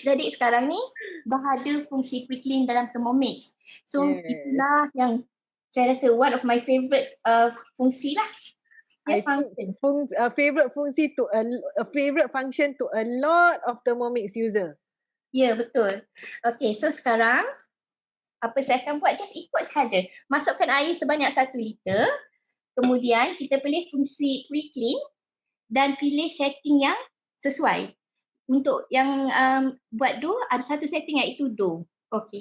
Jadi sekarang ni dah ada fungsi pre-clean dalam Thermomix. So itulah yang saya rasa one of my favourite fungsi lah. Function. Favorite function to a lot of Thermomix user. Ya, betul. Okay, so sekarang apa saya akan buat, just ikut sahaja. Masukkan air sebanyak 1 liter. Kemudian kita pilih fungsi pre-clean dan pilih setting yang sesuai. Untuk yang buat dough, ada satu setting iaitu dough. Okay.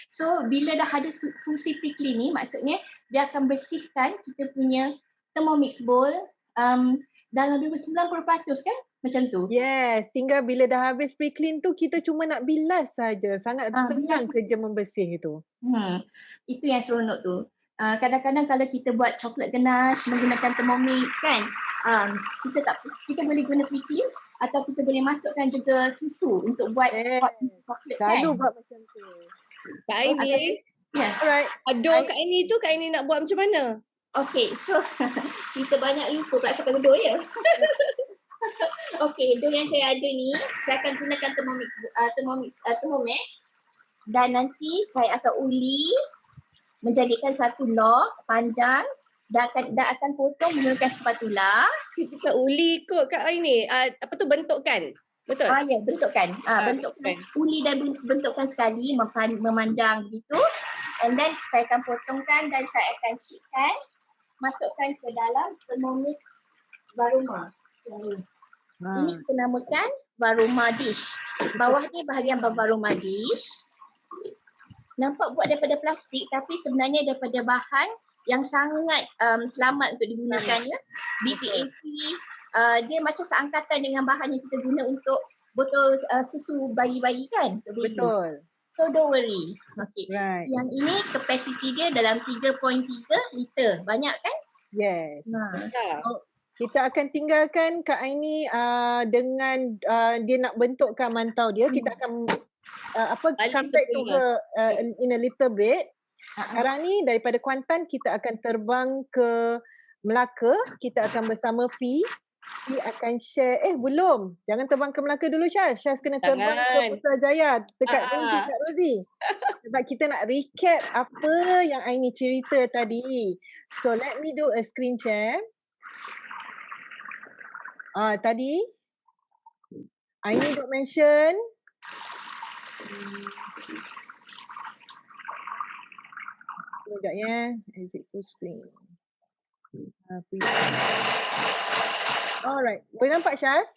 So bila dah ada fungsi pre-clean ni, maksudnya dia akan bersihkan kita punya Thermomix bowl dalam 90% kan? Macam tu. Yes, tinggal bila dah habis pre-clean tu kita cuma nak bilas saja. Sangat senang kerja membersih itu. Itu yang seronok tu. Kadang-kadang kalau kita buat coklat ganache menggunakan Thermomix kan, kita boleh guna pre-clean atau kita boleh masukkan juga susu untuk buat hot coklat kan. Selalu buat macam tu. Kak Aini, alright. Dough Kak Aini tu, Kak Aini nak buat macam mana? Okay, so cerita banyak lupa pula sampai dough dia. Okay, dough yang saya ada ni, saya akan gunakan Thermomix dan nanti saya akan uli menjadikan satu log panjang dan akan potong menggunakan spatula. Kita uli kot Kak Aini, bentukkan. Betul? Ya, bentukkan. Bentukkan. Uli dan bentukkan sekali, memanjang begitu. And then saya akan potongkan dan saya akan sheetkan, masukkan ke dalam Thermomix Varoma. Ini kita namakan Varoma dish. Bawah ni bahagian Varoma dish. Nampak buat daripada plastik tapi sebenarnya daripada bahan yang sangat selamat untuk digunakan ya. BPA free. Dia macam seangkatan dengan bahan yang kita guna untuk botol susu bayi-bayi kan. Betul. So don't worry. Okay. Right. So yang ini kapasiti dia dalam 3.3 liter. Banyak kan? Yes. kita akan tinggalkan Kak Aini dengan dia nak bentukkan mantau dia. Kita akan Balik come back to semula. her in a little bit. Sekarang ni daripada Kuantan kita akan terbang ke Melaka. Kita akan bersama Fi. Fi akan share, belum. Jangan terbang ke Melaka dulu Syaz. Syaz kena terbang ke Jangan. Putrajaya dekat Rosie, Ah. Kak Rosie. Sebab kita nak recap apa yang Aini cerita tadi. So let me do a screen share. Tadi Aini duk mention sekejap ya. Exit full screen. Alright. Boleh nampak Syaz?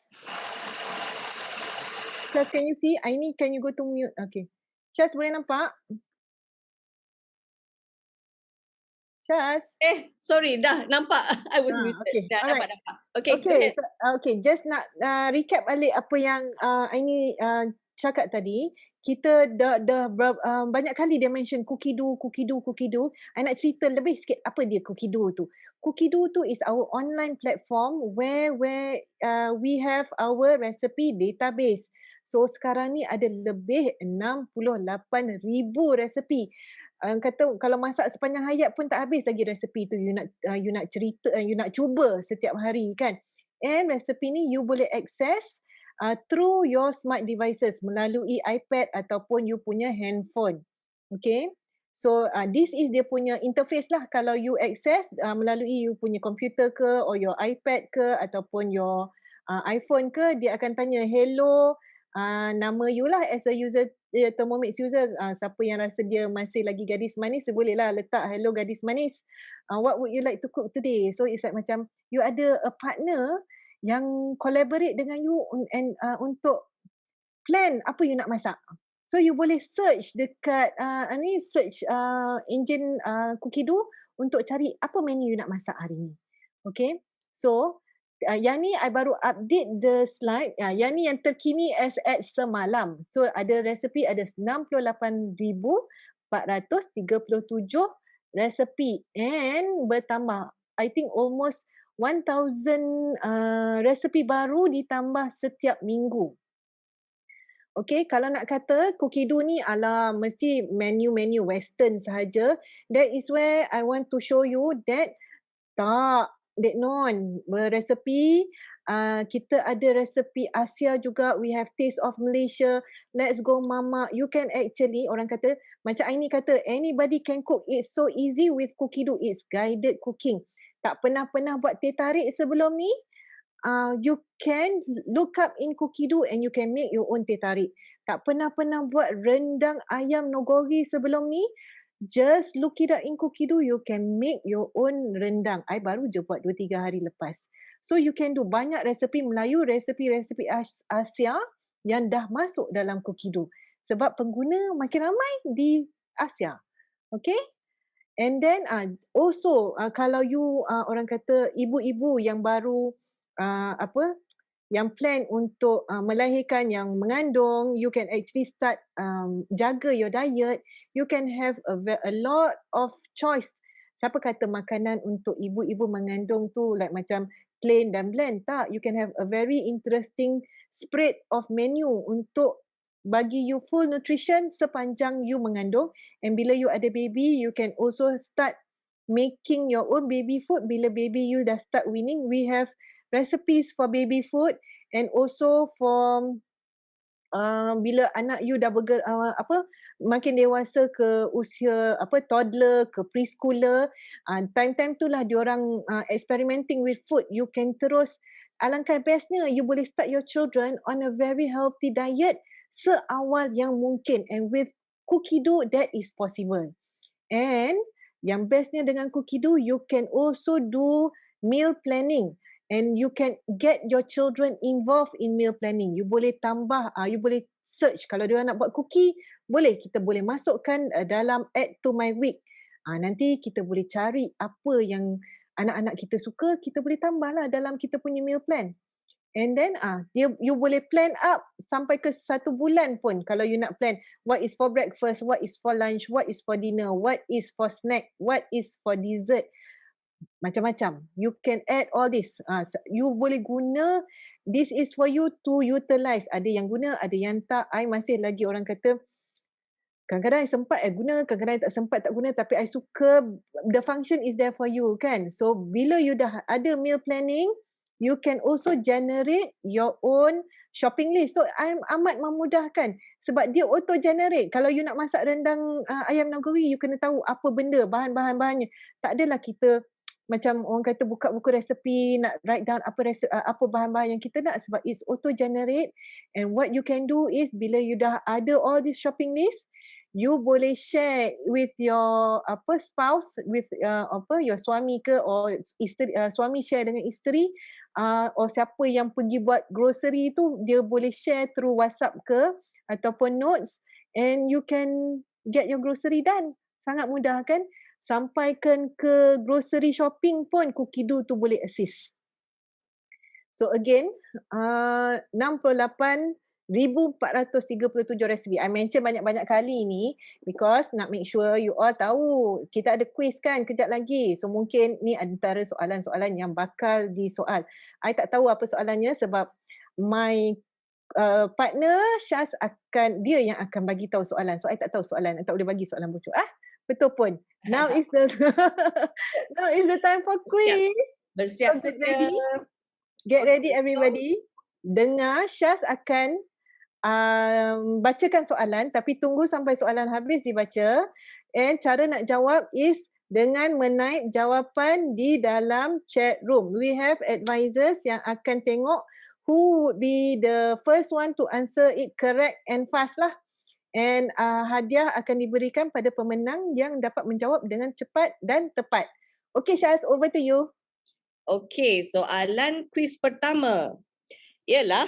Syaz, can you see? Aini, can you go to mute? Okay. Syaz, boleh nampak? Syaz? Sorry, dah nampak. I was muted. Okay. Dah Alright. nampak. Okay, go Okay. ahead. Okay. Just nak recap balik apa yang Aini cakap tadi. Kita dah banyak kali dia mention Cookido. I nak cerita lebih sikit apa dia Cookido tu. Cookido tu is our online platform where we have our recipe database. So sekarang ni ada lebih 68,000 resepi. Kata kalau masak sepanjang hayat pun tak habis lagi resepi tu. You nak cerita, you nak cuba setiap hari kan. And resepi ni you boleh access through your smart devices melalui iPad ataupun you punya handphone. Okay. So this is dia punya interface lah kalau you access melalui you punya komputer ke or your iPad ke ataupun your iPhone ke, dia akan tanya hello, nama you lah as a user, Thermomix user. Siapa yang rasa dia masih lagi gadis manis, dia boleh lah letak hello gadis manis. What would you like to cook today? So it's like macam you ada a partner yang collaborate dengan you untuk plan apa you nak masak. So you boleh search dekat search engine Cookido untuk cari apa menu you nak masak hari ni. Okay. So yang ni I baru update the slide. Yang ni yang terkini as at semalam. So ada resepi ada 68,437 resepi and bertambah. I think almost 1,000 resepi baru ditambah setiap minggu. Okay, kalau nak kata Cookido ni mesti menu-menu western sahaja. That is where I want to show you that Dek Non, resepi, kita ada resepi Asia juga. We have Taste of Malaysia, Let's Go Mama. You can actually, orang kata, macam Aini kata, anybody can cook. It's so easy with Cookido. It's guided cooking. Tak pernah buat teh tarik sebelum ni, you can look up in Cookido and you can make your own teh tarik. Tak pernah buat rendang ayam nogori sebelum ni, just look it up in Cookido, you can make your own rendang. I baru je buat 2-3 hari lepas. So you can do banyak resepi Melayu, resepi Asia yang dah masuk dalam Cookido. Sebab pengguna makin ramai di Asia. Okay? And then also kalau you orang kata ibu-ibu yang baru yang plan untuk melahirkan, yang mengandung, you can actually start jaga your diet. You can have a lot of choice. Siapa kata makanan untuk ibu-ibu mengandung tu like macam plain dan bland? Tak, you can have a very interesting spread of menu untuk bagi you full nutrition sepanjang you mengandung. And bila you ada baby, you can also start making your own baby food. Bila baby you dah start weaning, we have recipes for baby food and also for bila anak you dah makin dewasa ke usia toddler ke preschooler, time tu lah diorang experimenting with food. You can terus, alangkah bestnya you boleh start your children on a very healthy diet seawal yang mungkin, and with Cookido that is possible. And yang bestnya dengan Cookido, you can also do meal planning and you can get your children involved in meal planning. You boleh tambah, you boleh search kalau dia nak buat cookie, kita boleh masukkan dalam add to my week. Nanti kita boleh cari apa yang anak-anak kita suka, kita boleh tambahlah dalam kita punya meal plan. And then you boleh plan up sampai ke 1 bulan pun kalau you nak plan what is for breakfast, what is for lunch, what is for dinner, what is for snack, what is for dessert. macam-macam. You can add all this. You boleh guna, this is for you to utilize. Ada yang guna, ada yang tak. I masih lagi orang kata, kadang-kadang I sempat guna, kadang-kadang I tak sempat tak guna, tapi I suka, the function is there for you kan. So bila you dah ada meal planning, you can also generate your own shopping list. So amat memudahkan sebab dia auto generate. Kalau you nak masak rendang ayam nagori, you kena tahu apa benda, bahan-bahannya. Tak adalah kita macam orang kata buka buku resepi, nak write down apa bahan-bahan yang kita nak, sebab it's auto generate. And what you can do is bila you dah ada all this shopping list, you boleh share with your spouse, with your suami ke, or isteri, suami share dengan isteri, or siapa yang pergi buat grocery tu, dia boleh share through WhatsApp ke ataupun notes, and you can get your grocery done. Sangat mudah kan? Sampaikan ke grocery shopping pun Cookido tu boleh assist. So again, 68,437 resepi. I mention banyak-banyak kali ni because nak make sure you all tahu. Kita ada quiz kan kejap lagi. So mungkin ni antara soalan-soalan yang bakal disoal. I tak tahu apa soalannya sebab my partner Syaz dia yang akan bagi tahu soalan. So I tak tahu soalan. I tak boleh bagi soalan bocor. Betul pun. Now is the time for quiz. Bersiap So, get ready everybody. Dengar, Syaz akan bacakan soalan, tapi tunggu sampai soalan habis dibaca. And cara nak jawab is dengan menaip jawapan di dalam chat room. We have advisors yang akan tengok who would be the first one to answer it correct and fast lah. And hadiah akan diberikan pada pemenang yang dapat menjawab dengan cepat dan tepat. Okay Syaz, over to you. Okay, soalan kuis pertama ialah,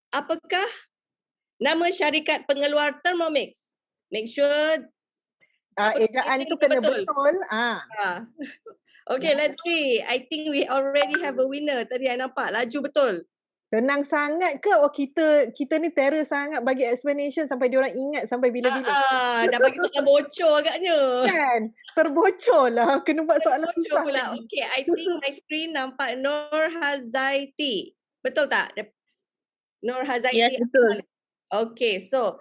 apakah nama syarikat pengeluar Thermomix? Make sure ejaan tu kena betul. Okay, let's see. I think we already have a winner. Tadi I nampak laju betul. Tenang sangat ke? Oh kita ni terror sangat bagi explanation sampai diorang ingat sampai bila-bila. Dah bagi soalan bocor agaknya. Kan? Terbocor lah. Kena buat soalan susah pula. Okay, I think my screen nampak Nur Hazaiti. Betul tak? Nur Hazaiti. Yes, betul. Okay, so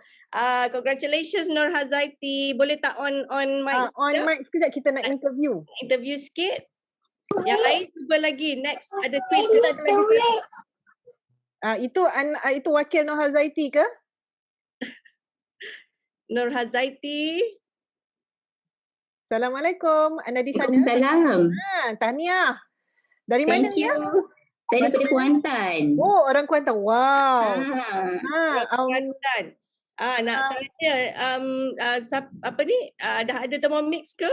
congratulations Nur Hazaiti. Boleh tak on mic? On mic sekejap, kita nak interview. Interview sikit. Yang lain cuba lagi. Next ada quiz. Itu wakil Nur Hazaiti ke? Nur Hazaiti. Assalamualaikum. Anda di sana? Waalaikumsalam. Tahniah. Dari mana Thank you. ya? Saya daripada Kuantan. Oh, orang Kuantan. Wow. Kuantan. Nak tanya apa ni? Dah ada Thermomix ke?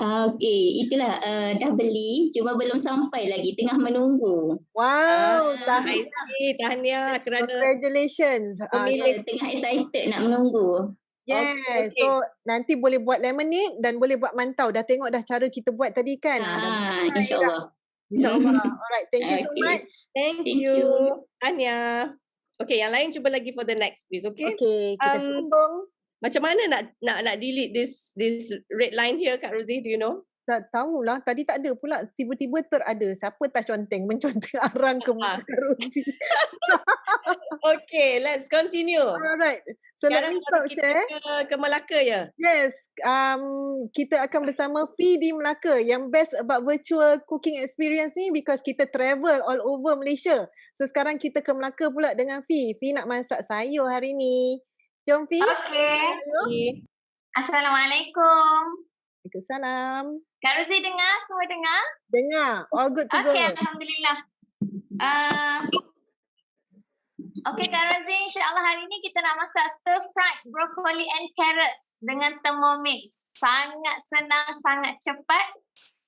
Okay, itulah dah beli, cuma belum sampai lagi, tengah menunggu. Wow, tahniah kerana congratulations. Tengah excited nak menunggu. Yes, okay. So nanti boleh buat lemonade dan boleh buat mantau. Dah tengok dah cara kita buat tadi kan? InsyaAllah. InsyaAllah. Alright, thank you so much. Thank you. Tahniah. Okay, yang lain cuba lagi for the next quiz, okay? Okay, kita sambung. Macam mana nak delete this red line here, Kak Rosie? Do you know? Tak tahulah. Tadi tak ada pula. Tiba-tiba terada. Siapa tak menconteng arang ke muka Kak Rosie. Okay, let's continue. Alright. So sekarang let me start share. Ke Melaka ya? Yes. Kita akan bersama Fee di Melaka. Yang best about virtual cooking experience ni because kita travel all over Malaysia. So sekarang kita ke Melaka pula dengan Fee. Fee nak masak sayur hari ni. Jom Fee. Okay. Assalamualaikum. Waalaikumsalam. Kak Rosie dengar? Semua dengar? Dengar. All good to go. Okay, Alhamdulillah. Okay Kak Rosie, insyaAllah hari ni kita nak masak stir fried broccoli and carrots dengan Thermomix. Sangat senang, sangat cepat.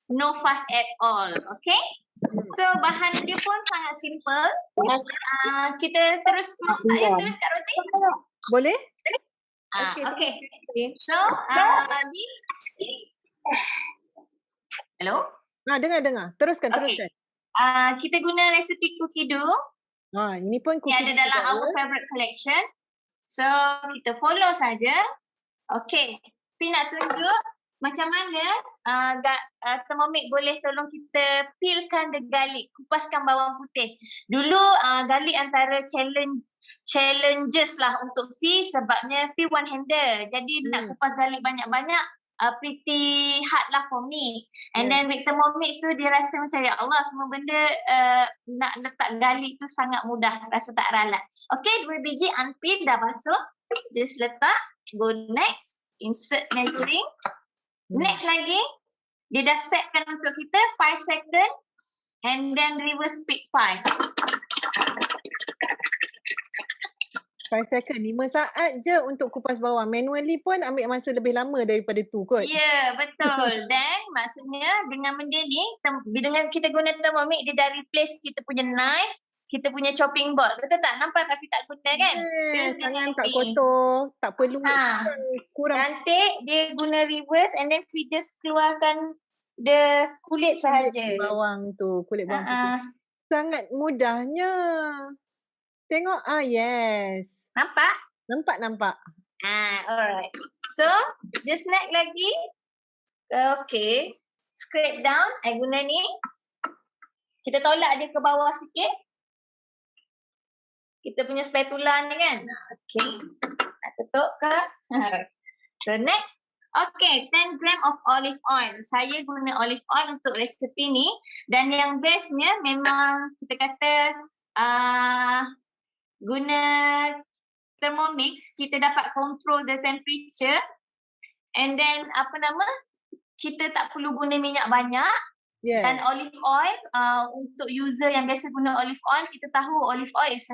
No fuss at all. Okay? So bahan dia pun sangat simple. Kita terus masak terus Kak Rosie? Boleh? Okay. So, hello? Dengar. Teruskan. Kita guna resepi Cookido. Ini pun Cookido. Yang ada dalam our favorite collection. So, kita follow saja. Okay. Fee nak tunjuk macam mana Thermomix boleh tolong kita peelkan the garlic, kupaskan bawang putih. Dulu garlic antara challenges lah untuk Fi, sebabnya Fi one hander. Jadi nak kupas garlic banyak-banyak pretty hard lah for me. And then with Thermomix tu dia rasa macam ya Allah, semua benda nak letak garlic tu sangat mudah, rasa tak ralat. Okay, 2 biji unpeel dah basuh. Just letak, go next, insert measuring. Next lagi, dia dah setkan untuk kita 5 second and then reverse speed 5. 5 second, 5 saat je untuk kupas bawang. Manually pun ambil masa lebih lama daripada tu kot. Ya, betul. Dan maksudnya dengan benda ni, dengan kita guna Thermomix, dia dah replace kita punya knife, kita punya chopping board. Betul tak? Nampak tak Fi tak guna kan? Yes, tangan tak kotor, tak perlu kurang. Cantik, dia guna reverse and then Fi just keluarkan the kulit sahaja. Bawang tu, kulit bawang tu. Sangat mudahnya. Tengok, yes. Nampak? Alright. So, just next lagi. Okay. Scrape down. I guna ni. Kita tolak dia ke bawah sikit. Kita punya spatula ni kan. Okay. Nak tutup ke? So, next. Okay, 10 gram of olive oil. Saya guna olive oil untuk resepi ni. Dan yang bestnya memang kita kata guna Thermomix, kita dapat control the temperature. And then kita tak perlu guna minyak banyak. Dan olive oil, untuk user yang biasa guna olive oil, kita tahu olive oil is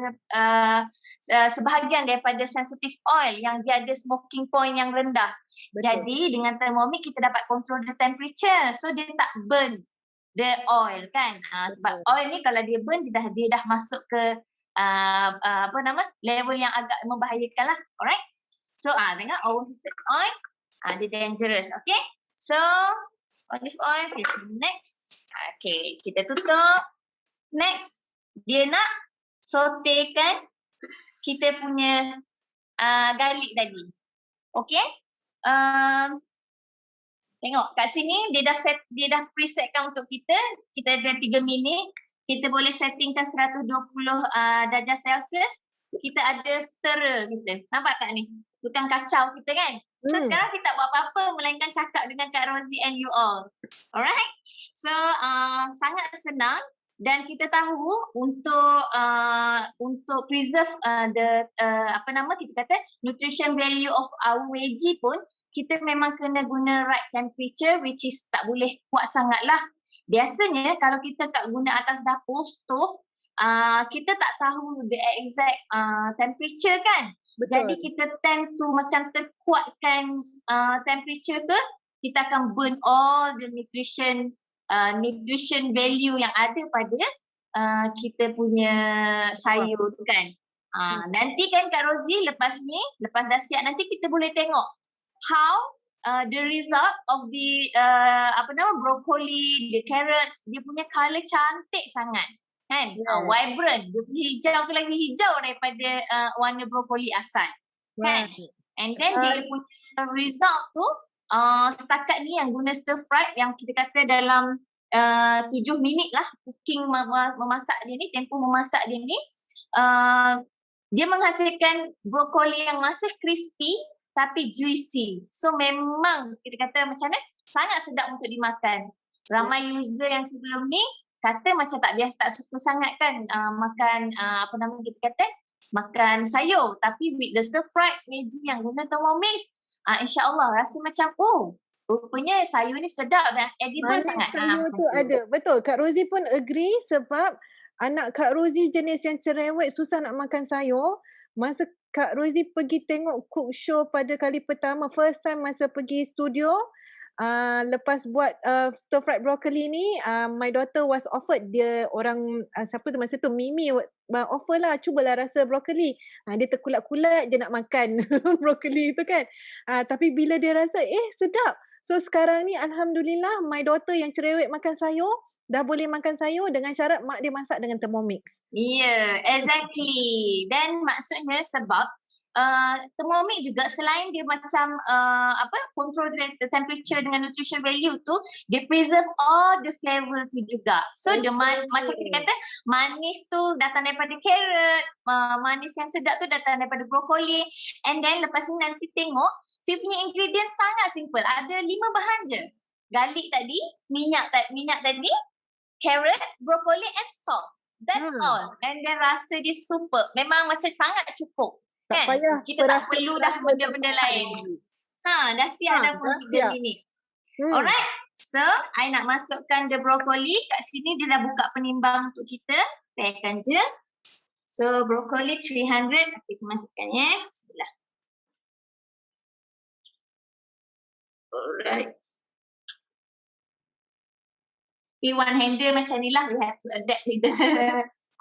sebahagian daripada sensitive oil yang dia ada smoking point yang rendah. Betul. Jadi dengan Thermomix kita dapat control the temperature, so dia tak burn the oil kan. Sebab oil ni kalau dia burn, dia dah masuk ke level yang agak membahayakan lah. Alright. So tengok overheated oil, dia dangerous. Okay. So olive oil, next. Okay, kita tutup. Next, dia nak sautekan kita punya garlic tadi. Okay. Tengok kat sini dia dah presetkan untuk kita. Kita ada 3 minit. Kita boleh settingkan 120 darjah Celsius. Kita ada stirrer kita. Nampak tak ni? Tukang kacau kita kan? So sekarang kita tak buat apa-apa melainkan cakap dengan Kak Rosie and you all. Alright? So sangat senang dan kita tahu untuk preserve kita kata nutrition value of our veggie pun kita memang kena guna right temperature, which is tak boleh kuat sangat lah. Biasanya kalau kita kat guna atas dapur stove, kita tak tahu the exact temperature kan. Betul. Jadi kita tend to macam terkuatkan temperature tu, kita akan burn all the nutrition value yang ada pada kita punya sayur tu kan. Nanti kan Kak Rosie lepas dah siap, nanti kita boleh tengok how the result of the broccoli, the carrots, dia punya colour cantik sangat. Kan? Vibrant. Dia punya hijau tu lagi hijau daripada warna brokoli asal. Kan? And then dia punya result tu setakat ni yang guna stir fry yang kita kata dalam 7 minit lah cooking memasak dia ni, tempoh memasak dia ni, dia menghasilkan brokoli yang masih crispy tapi juicy. So memang kita kata macam mana, sangat sedap untuk dimakan. Ramai user yang sebelum ni kata macam tak suka sangat kan makan kita kata makan sayur, tapi with the stir fried veggie yang guna Thermomix, insya-Allah rasa macam rupanya sayur ni sedap dan edible sangat. Sayur tu ada. Betul, Kak Rosie pun agree sebab anak Kak Rosie jenis yang cerewet, susah nak makan sayur. Masa Kak Rosie pergi tengok cook show pada kali pertama, first time masa pergi studio, lepas buat stir fried broccoli ni, my daughter was offered, dia orang siapa tu masa tu, Mimi offer lah, cubalah rasa broccoli. Dia terkulat-kulat je nak makan broccoli tu kan. Tapi bila dia rasa sedap. So sekarang ni alhamdulillah my daughter yang cerewet makan sayur dah boleh makan sayur dengan syarat mak dia masak dengan Thermomix. Yeah, exactly. Dan maksudnya sebab Thermomix juga selain dia macam control the temperature dengan nutrition value tu, dia preserve all the flavor tu juga. So dia macam kita kata manis tu datang daripada carrot, manis yang sedap tu datang daripada brokoli, and then lepas ni nanti tengok Fi punya ingredient sangat simple. Ada 5 bahan je. Garlic tadi, minyak tadi, carrot, brokoli and salt. That's all. And then rasa dia super. Memang macam sangat cukup. Tak kan? payah Kita tak perlu dah benda-benda lain. Dah siap dah pun 3 minit. Alright. So, I nak masukkan the brokoli. Kat sini dia dah buka penimbang untuk kita. Tekan je. So, brokoli 300. Kita masukkan ya. Bismillah. Alright. Okay, one hander macam ni lah. We have to adapt with the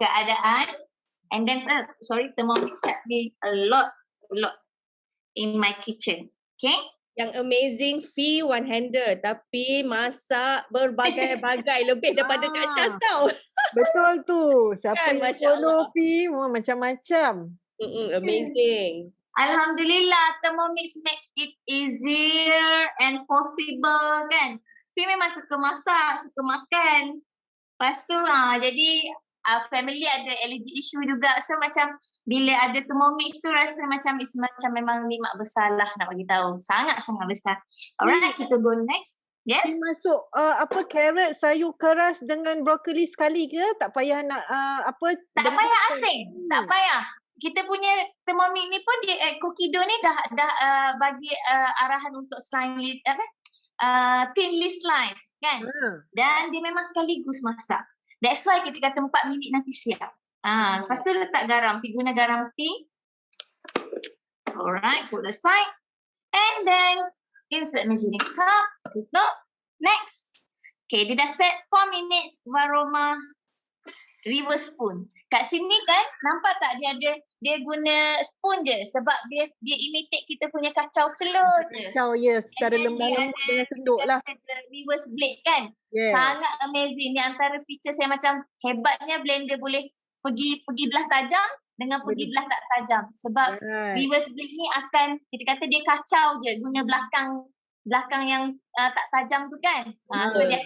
keadaan. And then, Thermomix help me a lot in my kitchen. Okay? Yang amazing Fi one-hander tapi masak berbagai-bagai lebih daripada Kak Syaz tau. Betul tu. Siapa Kan, yang Masya follow Allah. Fi macam-macam. Amazing. Alhamdulillah, Thermomix make it easier and possible kan. Fi memang suka masak, suka makan. Lepas tu jadi family ada allergy issue juga. So macam bila ada Thermomix tu rasa macam memang nikmat besar lah nak bagi tahu. Sangat-sangat besar. Alright, kita go next. Yes. Fi masuk carrot, sayur keras dengan brokoli sekali ke? Tak payah nak Tak payah asing. Tak payah. Kita punya Thermomix ni pun dia Cookido ni dah bagi arahan untuk thinly slice kan. Dan dia memang sekaligus masak. That's why kita kata 4 minit nanti siap. Lepas tu letak garam. Pergi guna garam pink. Alright, put aside. And then insert measuring cup. Tutup. Next. Okay, dia dah set 4 minutes aroma reverse spoon. Kat sini kan nampak tak dia guna spoon je sebab dia imitate kita punya kacau slow je. Kacau secara lembut-lembut dengan senduk lah. Reverse blade kan. Sangat amazing. Ni antara features yang macam hebatnya blender boleh pergi belah tajam dengan pergi belah tak tajam. Sebab reverse blade ni akan kita kata dia kacau je guna belakang yang tak tajam tu kan. So dia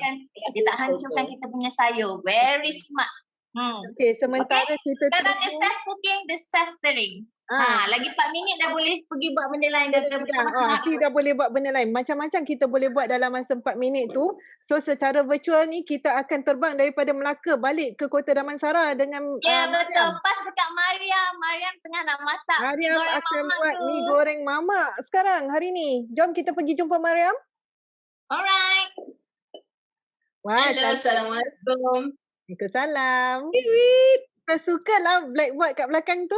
tak hancurkan kita punya sayur. Very smart. Okay, sementara kita sekarang dia self cooking, dia self stirring. Lagi 4 minit dah boleh pergi buat benda lain. Dah boleh buat benda lain. Macam-macam kita boleh buat dalam masa 4 minit tu. So secara virtual ni kita akan terbang daripada Melaka balik ke Kota Damansara dengan betul. Pas dekat Mariam tengah nak masak. Mariam akan buat mi goreng mamak sekarang hari ni. Jom kita pergi jumpa Mariam. Alright. Hello, Assalamualaikum. Waalaikumsalam. Kita suka lah blackboard kat belakang tu.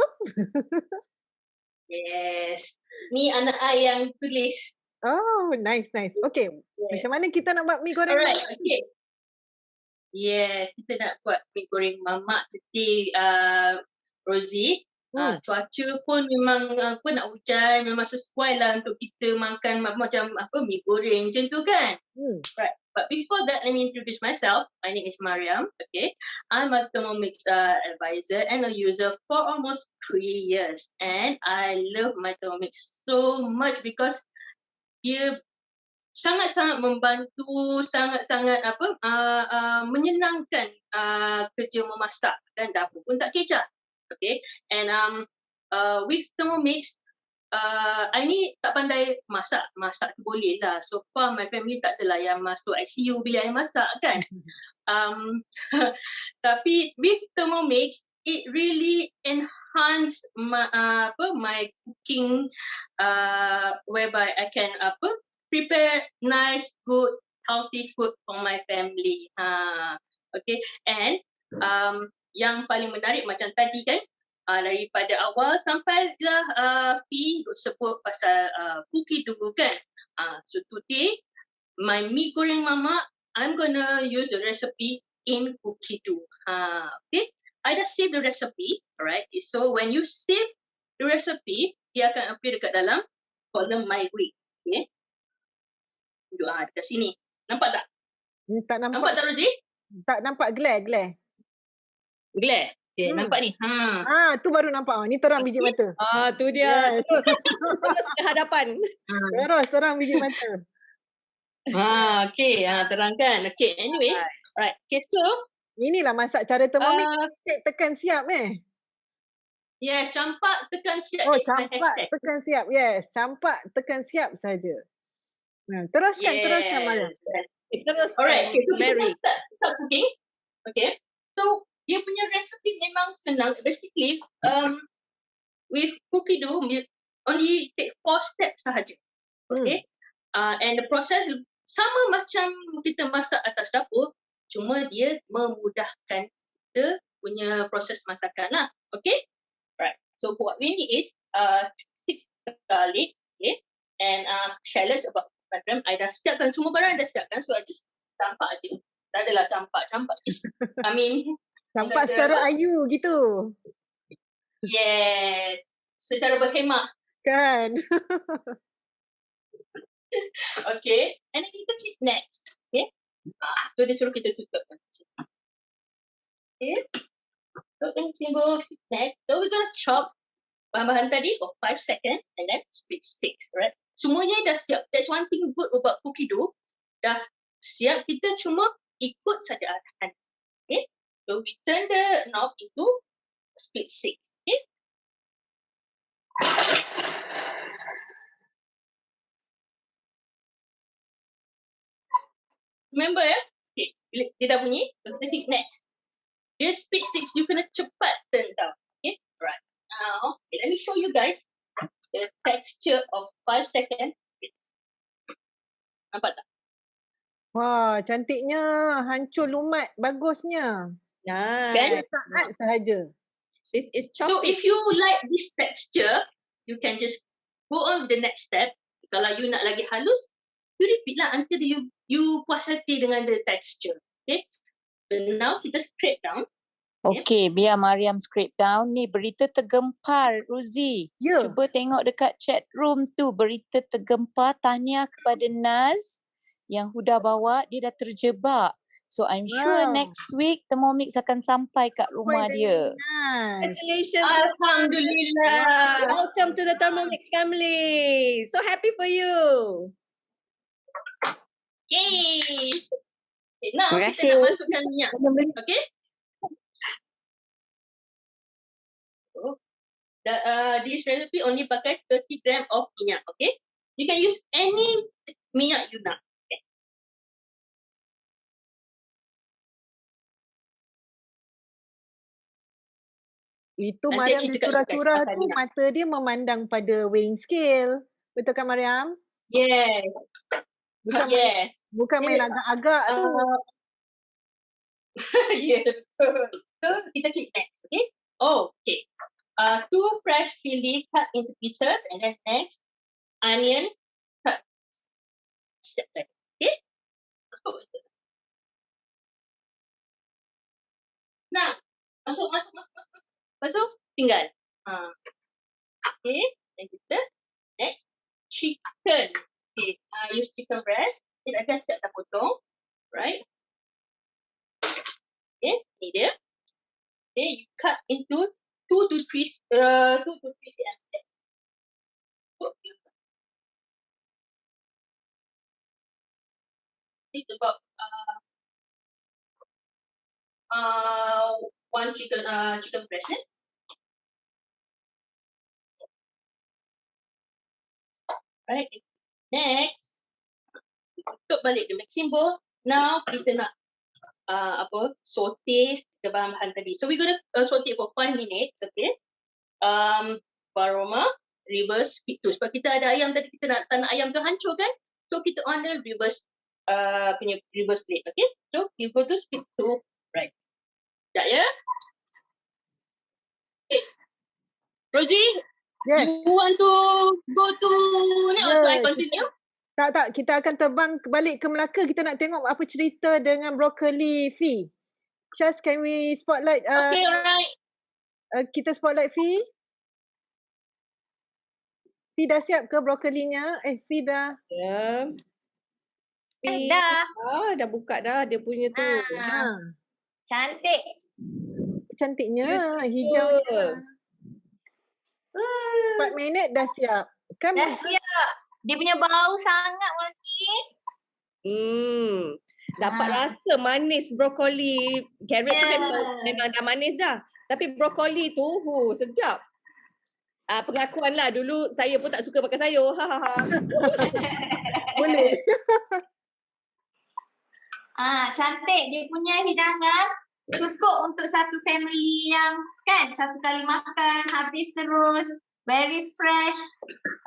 Yes. Ni anak I yang tulis. Oh, nice. Okay. Macam mana kita nak buat mi goreng mamak? Okay. Yes, kita nak buat mi goreng mamak today, Rosie. Cuaca pun memang nak hujan, memang sesuai lah untuk kita makan macam mi goreng macam tu kan. Right. But before that, let me introduce myself. My name is Mariam. Okay, I'm a Thermomix advisor and a user for almost 3 years, and I love my Thermomix so much because dia sangat-sangat membantu, sangat-sangat menyenangkan kerja memasak dan dapur pun tak kecak. Okay, and with Thermomix, I ni tak pandai masak tu boleh lah. So far my family tak adalah yang masuk ICU bila I masak kan. Tapi with Thermomix, it really enhance my cooking, whereby I can prepare nice, good, healthy food for my family. Okay, and yang paling menarik macam tadi kan, daripada awal sampai lah Fi sebut pasal cookie dulu kan. So today my mi goreng mamak, I'm gonna use the recipe in cookie dough. Okay, I dah save the recipe, alright. So when you save the recipe, dia akan appear dekat dalam column my week. Okay, dekat sini. Nampak tak? Tak nampak. Nampak tak Rosie? Tak nampak glare. Glare. Okay, nampak ni. Tu baru nampak. Ni terang biji mata. Tu dia. Yes. Terus ke hadapan. Terang biji mata. Okay, terangkan. Okay, anyway. Right. Okay, so. Inilah masak cara Thermomix. Tekan siap Yes, campak tekan siap is my campak hashtag. tekan siap. Yes, campak tekan siap saja. Teruskan Mariam. Teruskan. Alright, okay, so Mary. kita start cooking. Okay. So, dia punya recipe memang senang. Basically, with cookie dough, only take 4 steps sahaja. Okay. And the process sama macam kita masak atas dapur, cuma dia memudahkan kita punya proses masakan lah. Okay. Right. So, what we need is 6 garlic, okay, and shallots about 5 gram. I dah siapkan semua barang, dah siapkan. So, I just campak je. Tak adalah campak. Campak secara ayu gitu. Yes. Secara berhemat. Kan. Okay. And then kita click next. Okay. So, dia suruh kita tutup. Okay. So, then symbol click next. So, we're gonna chop bahan-bahan tadi for 5 seconds and then split 6. Right. Semuanya dah siap. That's one thing good about cookie dough. Dah siap. Kita cuma ikut saja arahan. Okay. So, we turn the knob into split 6. Okay. Remember okay, bila dia dah bunyi, kita click next. Dia split 6, you kena cepat turn down. Okay, right. Now, okay, let me show you guys the texture of 5 seconds. Nampak tak? Wah, cantiknya. Hancur lumat. Bagusnya. Nice. Saat sahaja. This is So, chopping. if you like this texture, you can just go on with the next step. Kalau you nak lagi halus, you repeat lah until you puas hati dengan the texture. Okay. So, now kita scrape down. Okay, biar Mariam scrape down. Ni berita tergempar, Ruzi. Ya. Cuba tengok dekat chat room tu. Berita tergempar, tahniah kepada Naz yang Huda bawa. Dia dah terjebak. So I'm sure next week Thermomix akan sampai kat rumah dia. Congratulations. Alhamdulillah. Welcome to the Thermomix family. So happy for you. Yay. Okay, now Terima kita kasih. nak masukkan minyak. Okay. This recipe only pakai 30 gram of minyak. Okay. You can use any minyak you nak. Okay. Itu Nanti Mariam cerita di kat curah-curah Lukas, tu Afania. mata dia memandang pada weighing scale. Betul kan Mariam? Yes. Yes. Bukan main agak-agak tu. Yeah. So kita click next. Okay. Oh, okay. 2 fresh chili cut into pieces, and then next onion cut. Okay. Nah, masuk. Lepas tu tinggal. Okay. Dan kita next chicken. Okay. Use chicken breast. Kita akan siap dah potong. Right. Okay. Ni dia. Okay. You cut into 2 to 3 cm. It's about 1 chicken breast. Right. Next, tutup balik the mixing bowl. Now kita nak saute the bahan-bahan tadi. So we're gonna saute for 5 minutes. Okay. Aroma, reverse speed 2. Sebab kita ada ayam tadi, kita nak tanah ayam tu hancur kan? So kita on the reverse punya reverse plate. Okay. So you go to speed 2. Right. Sekejap ya. Okay. Rosie, Yes. you want to go to ni or I continue? Tak. Kita akan terbang balik ke Melaka. Kita nak tengok apa cerita dengan broccoli Fee. Syaz, can we spotlight? Okay, alright. Kita spotlight Fee. Fee dah siap ke brokolinya? Fee dah. Ya. Dah. Dah buka dah dia punya tu. Cantik. cantiknya. Hijaunya. 4 minit dah siap. Kan Dah siap. Dia punya bau sangat wangi. Dapat rasa manis brokoli. Carrot tu memang dah manis dah. Tapi brokoli tu sedap. Pengakuan lah, dulu saya pun tak suka makan sayur. boleh. Cantik dia punya hidangan. Cukup untuk satu family yang kan satu kali makan habis terus. Very fresh.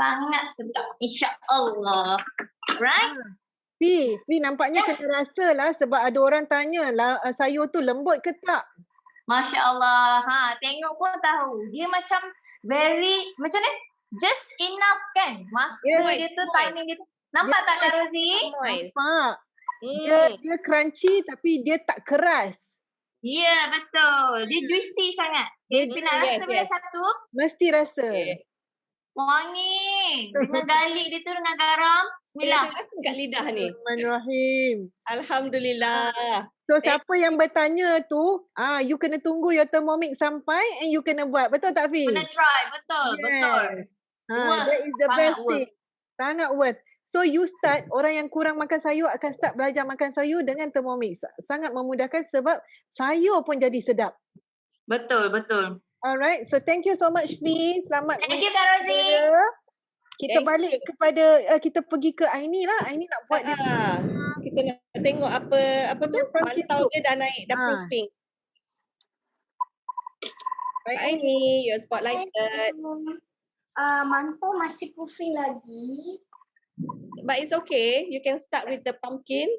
Sangat sedap. InsyaAllah. Right? Fi nampaknya kena rasa lah sebab ada orang tanya lah sayur tu lembut ke tak? Masya Allah. Tengok pun tahu. Dia macam very, macam ni? Just enough kan? Masa dia tu, timing dia tu. Nampak tak Kak Rozi? Nampak. Dia crunchy tapi dia tak keras. Ya, betul. Dia juicy sangat. Dia nak rasa bila satu? Mesti rasa. Wangi. Dengan garlic dia tu dengan garam. Bismillah. Rasa kat lidah ni. Bismillahirrahmanirrahim. Alhamdulillah. So siapa yang bertanya tu, you kena tunggu your Thermomix sampai and you kena buat. Betul tak Fi? Kena try. Betul. Betul. That is the best thing. Sangat worth. So you start, orang yang kurang makan sayur akan start belajar makan sayur dengan Thermomix. Sangat memudahkan sebab sayur pun jadi sedap. Betul. Alright, so thank you so much Fi. Selamat. Thank you Kak Rozi. Kita balik kepada, kita pergi ke Aini lah. Aini nak buat dia. Kita nak tengok apa tu, mantau dia dah naik, dah proofing. Aini, you're spotlighted. Mantau masih proofing lagi. But it's okay. You can start with the pumpkin.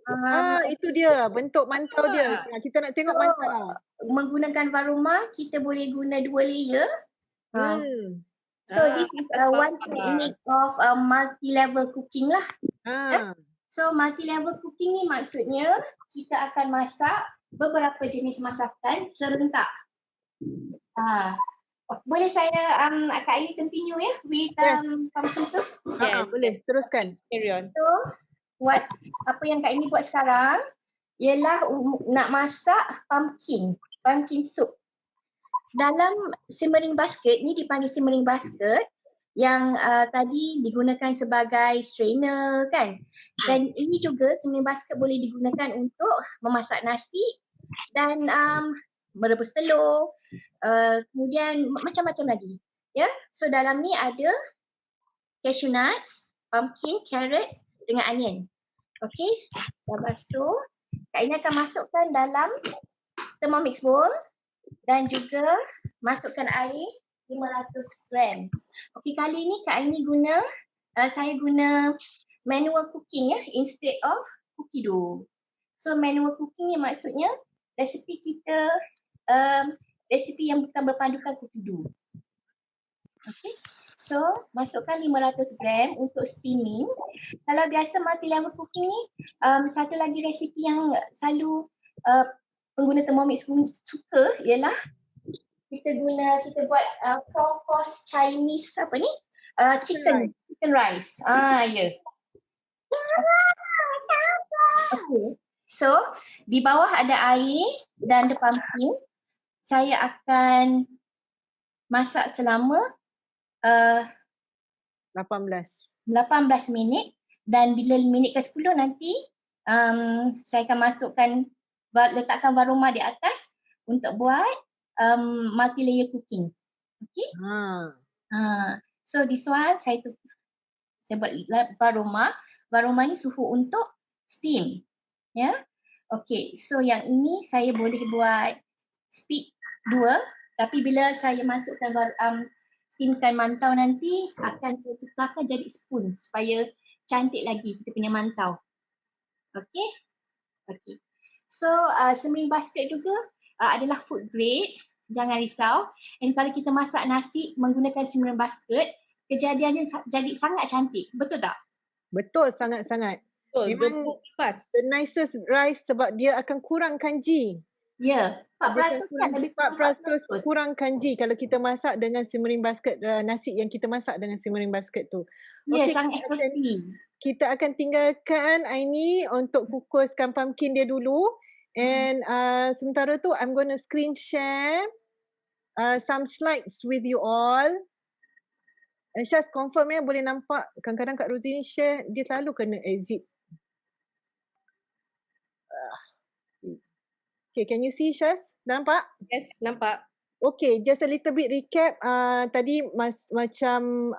Itu dia bentuk mantau dia. Kita nak tengok mantau. Menggunakan varuma, kita boleh guna 2 layer. So this is one technique of multi-level cooking lah. So multi-level cooking ni maksudnya kita akan masak beberapa jenis masakan serentak. Boleh saya Kak Aini continue ya with pumpkin soup? Boleh, teruskan. Carry on. So apa yang Kak Aini buat sekarang ialah nak masak pumpkin soup. Dalam simmering basket ni dipanggil simmering basket yang tadi digunakan sebagai strainer kan. Dan ini juga simmering basket boleh digunakan untuk memasak nasi dan merebus telur, kemudian macam-macam lagi. Ya, so dalam ni ada cashew nuts, pumpkin, carrots dengan onion. Okey, dah basuh. Kak Aini akan masukkan dalam Thermomix bowl dan juga masukkan air 500 gram. Okey, kali ni Kak Aini saya guna manual cooking ya instead of cookie dough. So manual cooking ni maksudnya resipi kita resipi yang bukan berpandukan cookie dough. Okey. So, masukkan 500 gram untuk steaming. Kalau biasa multi-level cooking ni, satu lagi resipi yang selalu pengguna Thermomix suka ialah kita buat 4 course Chinese chicken rice. Ya. Okay. So, di bawah ada air dan the pumpkin. Saya akan masak selama 18 minit dan bila minit ke-10 nanti saya akan letakkan varuma di atas untuk buat multi layer cooking. Okay? So this one saya buat varuma. Varuma ni suhu untuk steam. Ya. Okay, so yang ini saya boleh buat speed 2 tapi bila saya masukkan steamkan mantau nanti akan saya tukarkan jadi spoon supaya cantik lagi kita punya mantau. Okey. So simmering basket juga adalah food grade, jangan risau. Dan kalau kita masak nasi menggunakan simmering basket, kejadiannya jadi sangat cantik. Betul tak? Betul, sangat-sangat. Memang the nicest rice sebab dia akan kurang kanji. Ya, 4% kan lebih 4% kurang kanji kalau kita masak dengan simmering basket, nasi yang kita masak dengan simmering basket tu. Ya, sangat healthy. Kita akan tinggalkan Aini untuk kukuskan pumpkin dia dulu. And sementara tu I'm gonna screen share some slides with you all. And Syaz confirm ya, boleh nampak kadang-kadang Kak Rosie ni share, dia selalu kena exit. Okay, can you see Syaz? Dah nampak? Yes, nampak. Okay, just a little bit recap. Tadi macam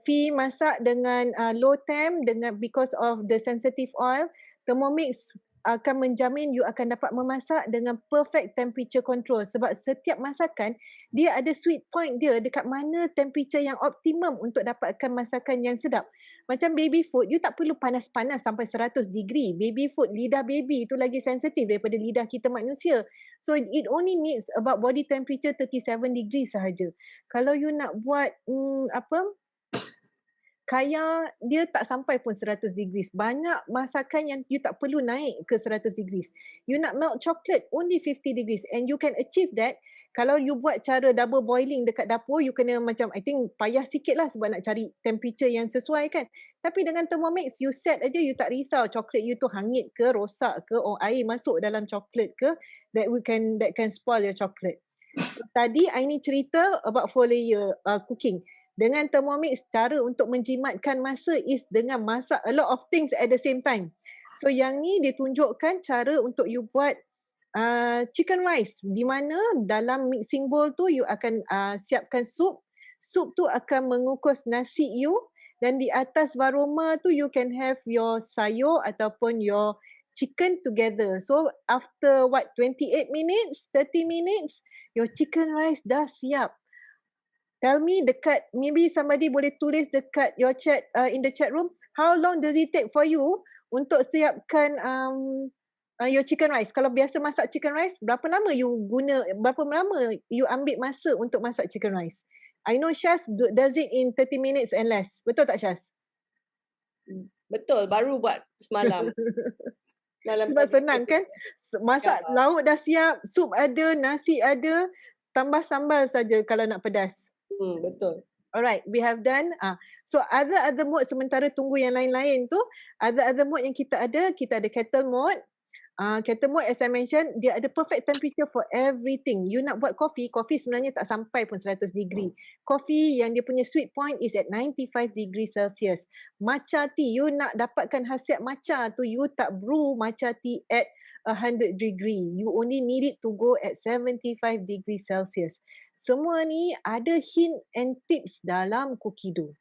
Fee masak dengan low temp because of the sensitive oil. Thermomix akan menjamin you akan dapat memasak dengan perfect temperature control sebab setiap masakan dia ada sweet point dia dekat mana temperature yang optimum untuk dapatkan masakan yang sedap. Macam baby food, you tak perlu panas-panas sampai 100 degree. Baby food, lidah baby tu lagi sensitif daripada lidah kita manusia. So it only needs about body temperature 37 degree sahaja. Kalau you nak buat kaya, dia tak sampai pun 100 degrees. Banyak masakan yang you tak perlu naik ke 100 degrees. You nak melt chocolate, only 50 degrees. And you can achieve that. Kalau you buat cara double boiling dekat dapur, you kena macam, I think payah sikit lah sebab nak cari temperature yang sesuai kan. Tapi dengan Thermomix, you set aja, you tak risau chocolate you tu hangit ke, rosak ke, air masuk dalam chocolate ke, that can spoil your chocolate. Tadi Aini cerita about 4 layer cooking. Dengan Thermomix, cara untuk menjimatkan masa is dengan masak a lot of things at the same time. So yang ni dia tunjukkan cara untuk you buat chicken rice, di mana dalam mixing bowl tu you akan siapkan sup. Sup tu akan mengukus nasi you, dan di atas varoma tu you can have your sayur ataupun your chicken together. So after 28 minutes, 30 minutes, your chicken rice dah siap. Tell me dekat, maybe somebody boleh tulis dekat your chat, in the chat room, how long does it take for you untuk siapkan your chicken rice? Kalau biasa masak chicken rice, berapa lama you ambil masa untuk masak chicken rice? I know Syaz does it in 30 minutes and less. Betul tak Syaz? Betul, baru buat semalam. Sebab senang kan? Masak lauk dah siap, sup ada, nasi ada, tambah sambal saja kalau nak pedas. Betul. Alright, we have done. So other mode sementara tunggu yang lain-lain tu, other mode yang kita ada kettle mode. Kettle mode as I mentioned, dia ada perfect temperature for everything. You nak buat coffee sebenarnya tak sampai pun 100 degree. Coffee yang dia punya sweet point is at 95 degree Celsius. Matcha tea, you nak dapatkan khasiat matcha tu, you tak brew matcha tea at 100 degree. You only need it to go at 75 degree Celsius. Semua ni ada hint and tips dalam cookie dough.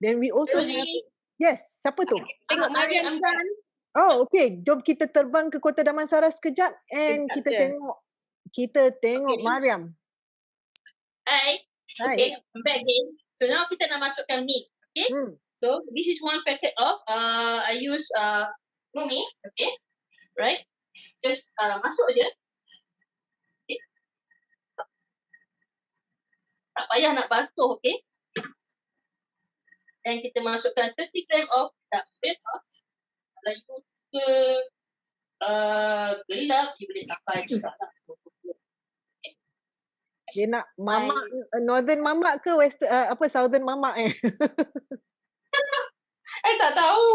Then we also have, yes, siapa tu? Tengok Mariam kan? Oh, okay. Jom kita terbang ke Kota Damansara sekejap and kita tengok Okay, Mariam. Hi. Okay, I'm back again. So now kita nak masukkan milk. Okay. So this is one packet of I use Numi. Okay. Right. Just masuk aja. Okay. Tak payah nak basuh. Okay. Dan kita masukkan 30 gram of milk. Kalau you suka gelap, you boleh tambah juga lah. Dia nak mamak, northern mamak ke western, southern mamak Tak tahu.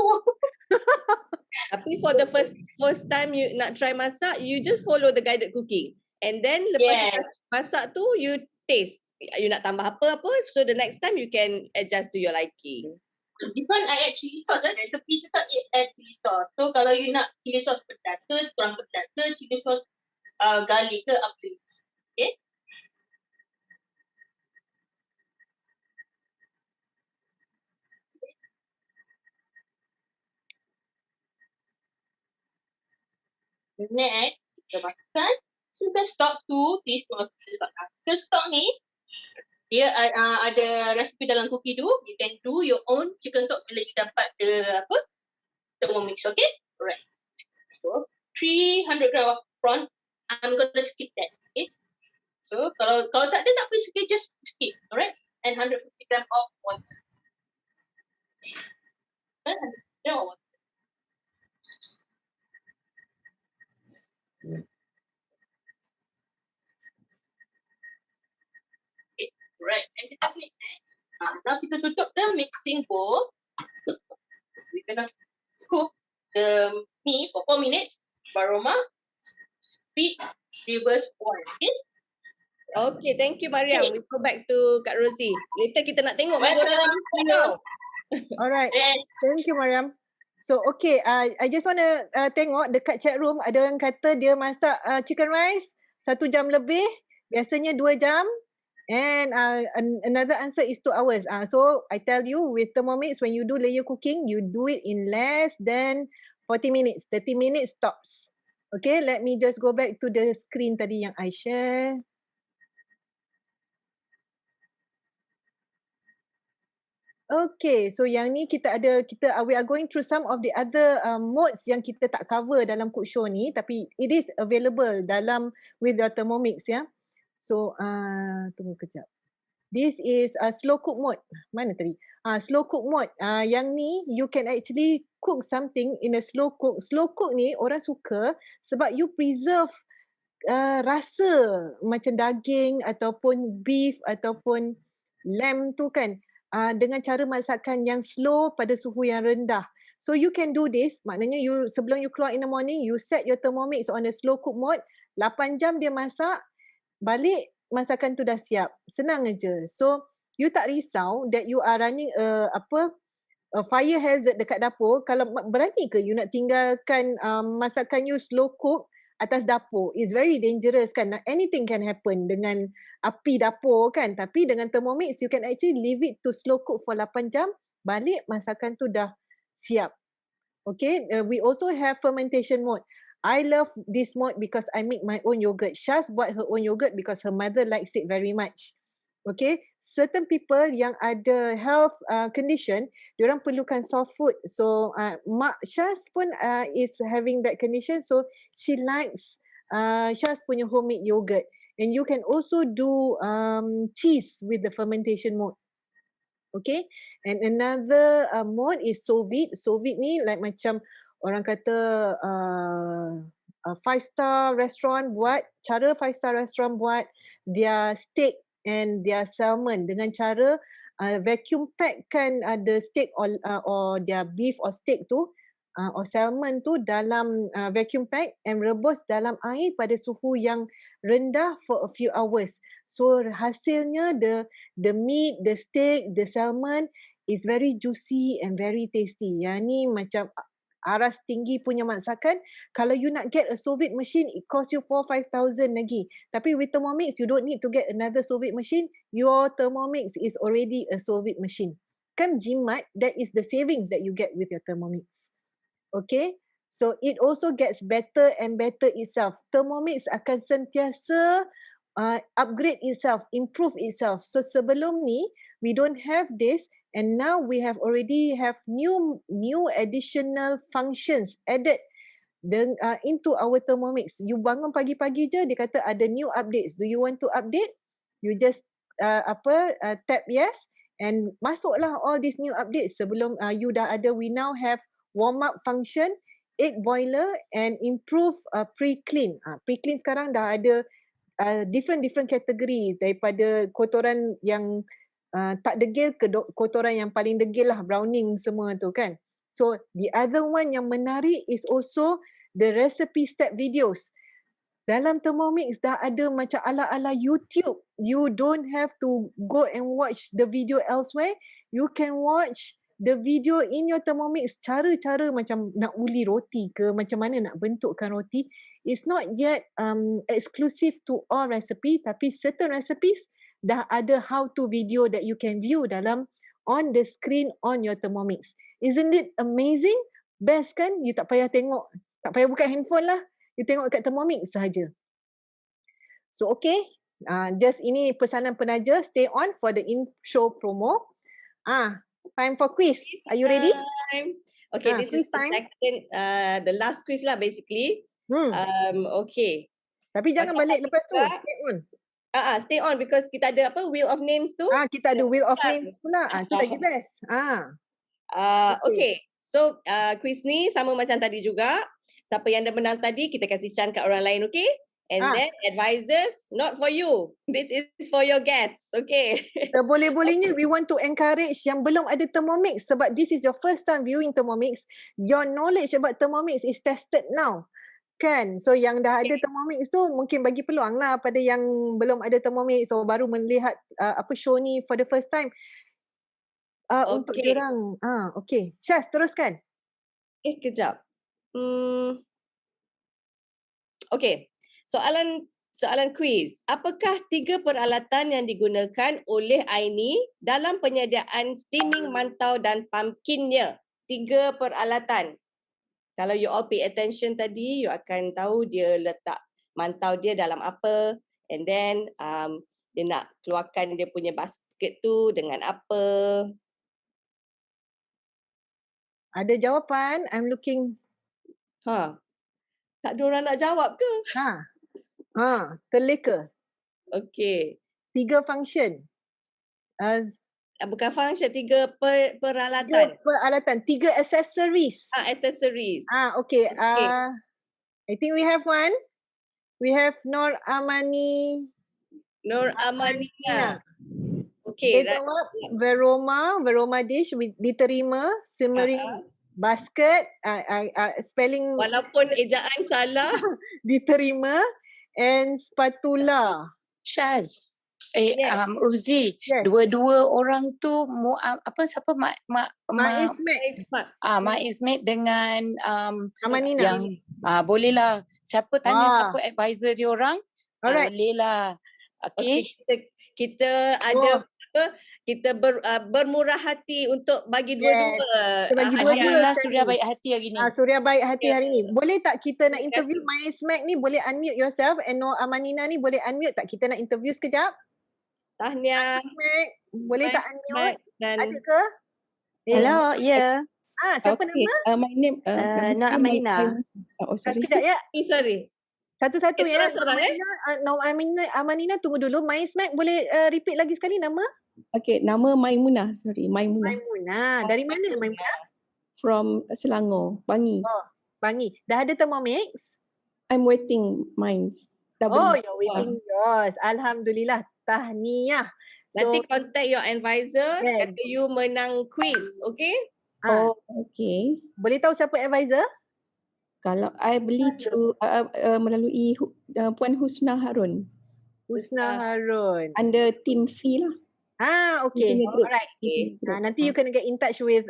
Tapi for the first time you nak try masak, you just follow the guided cooking. And then lepas masak tu, you taste. You nak tambah apa-apa, so the next time you can adjust to your liking. This one I add chili sauce. Recipe cakap add chili sauce. So kalau you nak chili sauce pedas ke, kurang pedas ke, chili sauce garlic ke, up to you. Okay. Next, kita masukkan chicken stock to teaspoon of chicken stock. Chicken stock ni, dia ada resipi dalam cookie dough. You can do your own chicken stock bila you dapat Thermomix, okay? Alright. So 300 gram of prawn. I'm gonna skip that, okay? So kalau tak ada tak boleh skip, just skip, alright? And 150 gram of water. 100 gram of water. Right, and kita mix. Now kita tutup the mixing bowl. We're gonna cook the meat for 4 minutes. Aroma, speed, reverse 1. Okay. Okay, thank you Mariam. We go back to Kak Rosie. Later kita nak tengok video now. Alright. Yes. Thank you Mariam. So okay, I just want to tengok dekat chat room ada orang kata dia masak chicken rice 1 jam lebih, biasanya 2 jam. And another answer is 2 hours. So I tell you with Thermomix, when you do layer cooking, you do it in less than 40 minutes. 30 minutes tops. Okay, let me just go back to the screen tadi yang I share. Okay, so yang ni we are going through some of the other modes yang kita tak cover dalam cook show ni, tapi it is available with your Thermomix ya. So tunggu kejap. This is a slow cook mode. Mana tadi? Slow cook mode. Yang ni you can actually cook something in a slow cook. Slow cook ni orang suka sebab you preserve rasa macam daging ataupun beef ataupun lamb tu kan. Dengan cara masakan yang slow pada suhu yang rendah. So you can do this, maknanya sebelum you keluar in the morning, you set your Thermomix on a slow cook mode, 8 jam dia masak, balik masakan tu dah siap. Senang aja. So you tak risau that you are running a fire hazard dekat dapur. Kalau berani ke you nak tinggalkan masakan you slow cook atas dapur? It's very dangerous kan. Anything can happen dengan api dapur kan. Tapi dengan Thermomix, you can actually leave it to slow cook for 8 jam. Balik masakan tu dah siap. Okay. We also have fermentation mode. I love this mode because I make my own yogurt. Shaz buat her own yogurt because her mother likes it very much. Okay, certain people yang ada health condition, diorang perlukan soft food. So Mak Shaz pun is having that condition, so she likes Shaz punya homemade yogurt. And you can also do cheese with the fermentation mode. Okay, and another mode is sous vide. Sous vide ni like macam orang kata 5-star restaurant buat, cara 5-star restaurant buat their steak and their salmon dengan cara vacuum packkan the steak or their beef or steak tu or salmon tu dalam vacuum pack and rebus dalam air pada suhu yang rendah for a few hours. So hasilnya the meat, the steak, the salmon is very juicy and very tasty. Yang ni macam aras tinggi punya masakan. Kalau you nak get a sous vide machine, it cost you 4-5,000 lagi. Tapi with Thermomix, you don't need to get another sous vide machine. Your Thermomix is already a sous vide machine. Kan jimat, that is the savings that you get with your Thermomix. Okay, so it also gets better and better itself. Thermomix akan sentiasa upgrade itself, improve itself. So sebelum ni, we don't have this. And now we have already have new additional functions added into our Thermomix. You bangun pagi-pagi je, dia kata ada new updates. Do you want to update? You just tap yes and masuklah all these new updates. Sebelum you dah ada, we now have warm up function, egg boiler and improve pre-clean. Pre-clean sekarang dah ada different category daripada kotoran yang tak degil ke kotoran yang paling degil lah, browning semua tu kan. So the other one yang menarik is also the recipe step videos. Dalam Thermomix dah ada macam ala-ala YouTube. You don't have to go and watch the video elsewhere. You can watch the video in your Thermomix. Cara-cara macam nak uli roti ke, macam mana nak bentukkan roti. It's not yet exclusive to all recipe, tapi certain recipes dah ada how-to video that you can view on the screen on your Thermomix. Isn't it amazing? Best kan? You tak payah tengok, tak payah buka handphone lah. You tengok kat Thermomix sahaja. So okay, just ini pesanan penaja. Stay on for the in-show promo. Time for quiz. Are you ready? Okay, this is the second, the last quiz lah basically. Okay. Tapi jangan balik lepas tu. Stay on. Stay on because kita ada wheel of names tu. Kita ada wheel of names pula. Itu lagi best. Okay. So quiz ni sama macam tadi juga. Siapa yang dah menang tadi kita kasih chance kat orang lain, okay? And then advisors, not for you. This is for your guests, okay? Boleh-bolehnya we want to encourage yang belum ada Thermomix sebab this is your first time viewing Thermomix. Your knowledge about Thermomix is tested now. Kan? So yang dah ada Thermomix tu mungkin bagi peluang lah pada yang belum ada Thermomix, so baru melihat apa show ni for the first time. Untuk diorang. Okay. Syaz, teruskan. Kejap. Okay. Soalan kuis. Apakah 3 peralatan yang digunakan oleh Aini dalam penyediaan steaming mantau dan pumpkinnya? 3 peralatan. Kalau you all pay attention tadi, you akan tahu dia letak mantau dia dalam apa, and then dia nak keluarkan dia punya basket tu dengan apa. Ada jawapan? I'm looking. Tak ada orang nak jawab ke? Terleka. Okay. 3 function. Bukan function, 3 peralatan. 3 peralatan, 3 accessories. Accessories. Okay. I think we have one. We have Nur Amanina. Okay. Dia jawab Veroma dish diterima, simmering basket, spelling walaupun ejaan salah, diterima, and spatula. Syaz. Ruzi, dua-dua orang tu siapa Mak Ismet dengan Amanina. Yang bolehlah. Siapa tanya siapa advisor dia orang? Bolehlah. Okay. Kita ada kita bermurah hati untuk bagi dua-dua. Alhamdulillah Suria baik hati hari ni. Suria baik hati hari ni. Boleh tak kita nak interview My Smack ni, boleh unmute yourself, and Nur Amanina ni boleh unmute tak? Kita nak interview sekejap. Tahniah. Boleh tak unmute? Ada ke? Hello, ya. Siapa nama? My name Nur Amanina. Sekejap ya. Sorry. Satu-satu ya. Nur Amanina tunggu dulu. My Smack boleh repeat lagi sekali nama? Okay, nama Maimunah. Sorry, Maimunah. Maimunah. Dari mana Maimunah? From Selangor, Bangi. Bangi. Dah ada Thermomix? I'm waiting mine. You're waiting yours. Alhamdulillah. Tahniah. Nanti contact your advisor, kata you menang quiz, okay? Okay. Boleh tahu siapa advisor? Kalau I beli through melalui Puan Husna Harun. Husna Harun. Under team fee lah. Okay. Alright. Nanti you can get in touch with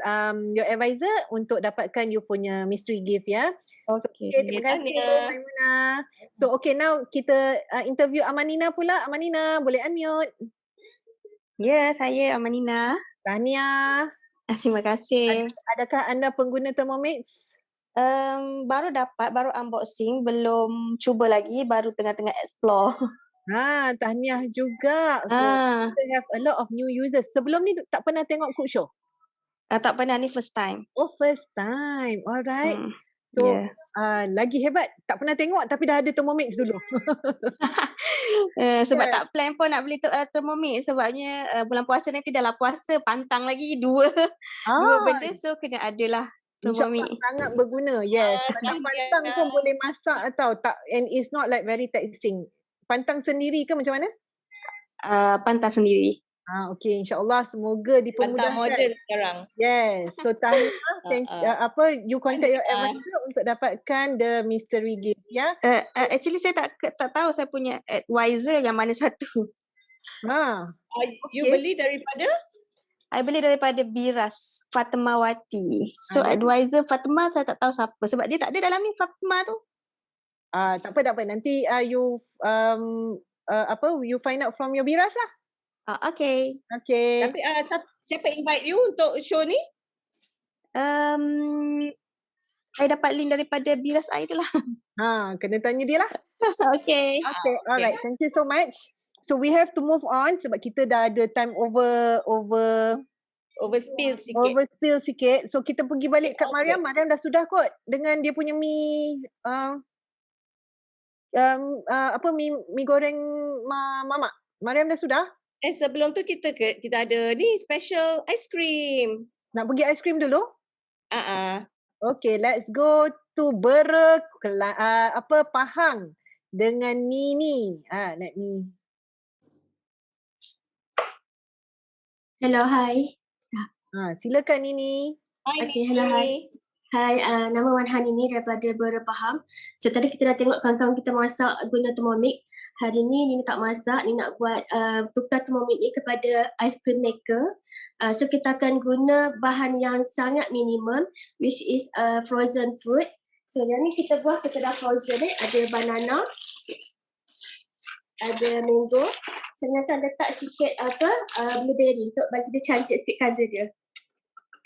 your advisor untuk dapatkan you punya mystery gift ya. Okay. Terima kasih Maimunah. So okay, now kita interview Amanina pula. Amanina boleh unmute. Ya, saya Amanina. Tahniah. Terima kasih. Adakah anda pengguna Thermomix? Baru dapat, baru unboxing, belum cuba lagi, baru tengah-tengah explore. Tahniah juga. So, kita have a lot of new users. Sebelum ni tak pernah tengok Cook Show? Tak pernah, ni first time. First time. Alright. So, lagi hebat. Tak pernah tengok tapi dah ada Thermomix dulu. Sebab tak plan pun nak beli Thermomix. Sebabnya bulan puasa nanti dah lah puasa, pantang lagi dua benda. So, kena adalah Thermomix. Sangat berguna. Yes. Pantang pun boleh masak atau tak. And it's not like very taxing. Pantang sendiri ke macam mana? Pantang sendiri. Okay, insyaAllah semoga dipermudahkan. Pantang moden sekarang. Yes. So you contact your advisor untuk dapatkan the mystery gift ya. Actually saya tak tahu saya punya advisor yang mana satu. You beli daripada? I beli daripada Biras Fatimawati. So advisor Fatima saya tak tahu siapa sebab dia tak ada dalam ni Fatima tu. Tak apa. Nanti you find out from your Biras lah. Okay. Tapi siapa invite you untuk show ni? I dapat link daripada Biras I tu lah. Kena tanya dia lah. Okay. Alright. Thank you so much. So we have to move on sebab kita dah ada time overspill sikit. So kita pergi balik kat Mariam. Mariam dah sudah kot dengan dia punya mi goreng mamak. Mariam dah sudah? Sebelum tu kita ada ni special ice cream. Nak pergi ice cream dulu? Okay, let's go to Pahang dengan Nini. Let me. Hello, hi. Silakan Nini. Hi Okay, Nini. hello, hi. Hai, nama Wan Hanini daripada Berpaham. So tadi kita dah tengok kawan-kawan kita masak guna Thermomix. Hari ni Nini tak masak, Nini nak buat tukar Thermomix ni kepada ice cream maker. So kita akan guna bahan yang sangat minimum, which is frozen fruit. So yang ni kita buat, kita dah frozen ada banana, ada mango. Saya akan letak sikit blueberry untuk bagi dia cantik sikit colour dia.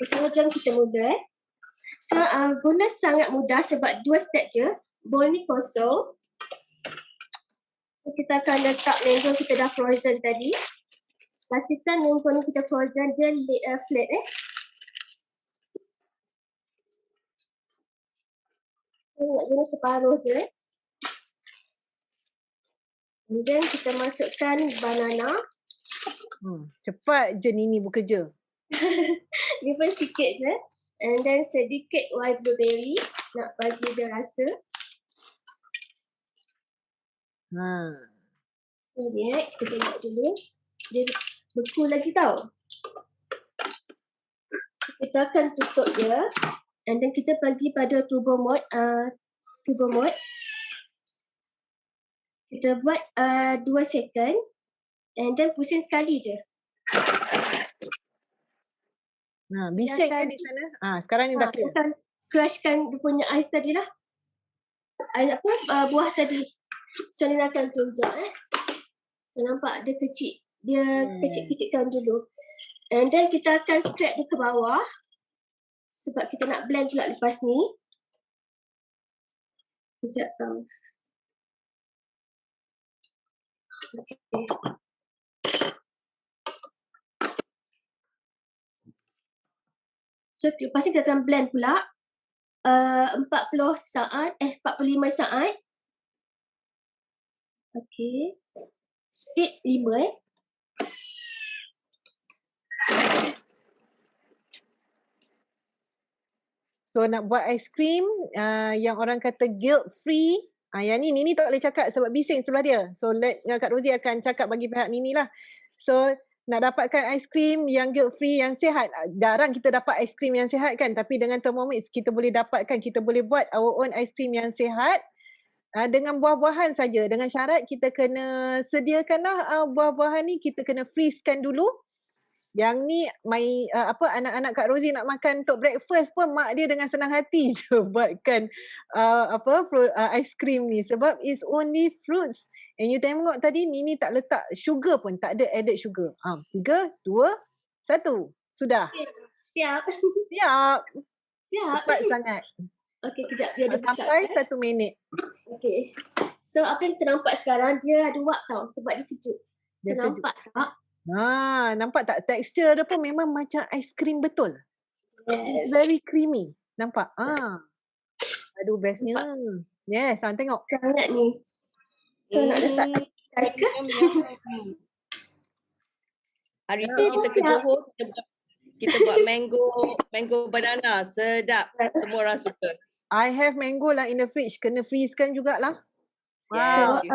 So jom kita mula So guna sangat mudah sebab 2 step je. Bowl ni kosong. So kita akan letak mango kita dah frozen tadi. Pastikan mango ni kita frozen dia flat Nak guna separuh je. Kemudian kita masukkan banana. Cepat je Nini bekerja. Dia pun sikit je. And then sedikit white blueberry nak bagi dia rasa. So dia kita tengok dulu. Dia beku lagi tau. Kita akan tutup dia. And then kita bagi pada turbo mode. Kita buat 2 second. And then pusing sekali je. Bising kan di sana? Sekarang ni dah clear. Kita crushkan dia punya ais tadi lah. Buah tadi. So ni akan tunjuk So nampak dia kecil. Dia kecil-kecilkan dulu. And then kita akan scrape dia ke bawah. Sebab kita nak blend pula lepas ni. Sekejap tau. Okay. So lepas ni kita akan blend pula 45 saat. Okay. Speed 5 So nak buat aiskrim yang orang kata guilt free. Yang ni Nini tak boleh cakap sebab bising sebelah dia. So let Kak Rosie akan cakap bagi pihak Nini lah. So nak dapatkan aiskrim yang guilt free, yang sihat. Jarang kita dapat aiskrim yang sihat kan. Tapi dengan Thermomix kita boleh dapatkan, kita boleh buat our own aiskrim yang sihat. Dengan buah-buahan saja. Dengan syarat kita kena sediakanlah buah-buahan ni, kita kena freezekan dulu. Yang ni anak-anak Kak Rosie nak makan untuk breakfast pun mak dia dengan senang hati je buatkan aiskrim ni sebab it's only fruits. And you tengok tadi Nini tak letak sugar pun, tak ada added sugar. 3, 2, 1. Sudah. Siap. Cepat sangat. Okey, kejap biar dia buka. Sampai 1 minit. Okey. So apa yang kita nampak sekarang, dia ada wak tau sebab dia sejuk. So nampak tak? Nampak tak tekstur dia pun memang macam aiskrim betul. Yes. Very creamy. Nampak? Aduh bestnya. Yes, tengok. Sangat ni. So nak letak ais ke? Hari tu kita ke Johor, kita buat mango banana. Sedap. Semua orang suka. I have mango lah in the fridge. Kena freezekan jugalah. Wow. So,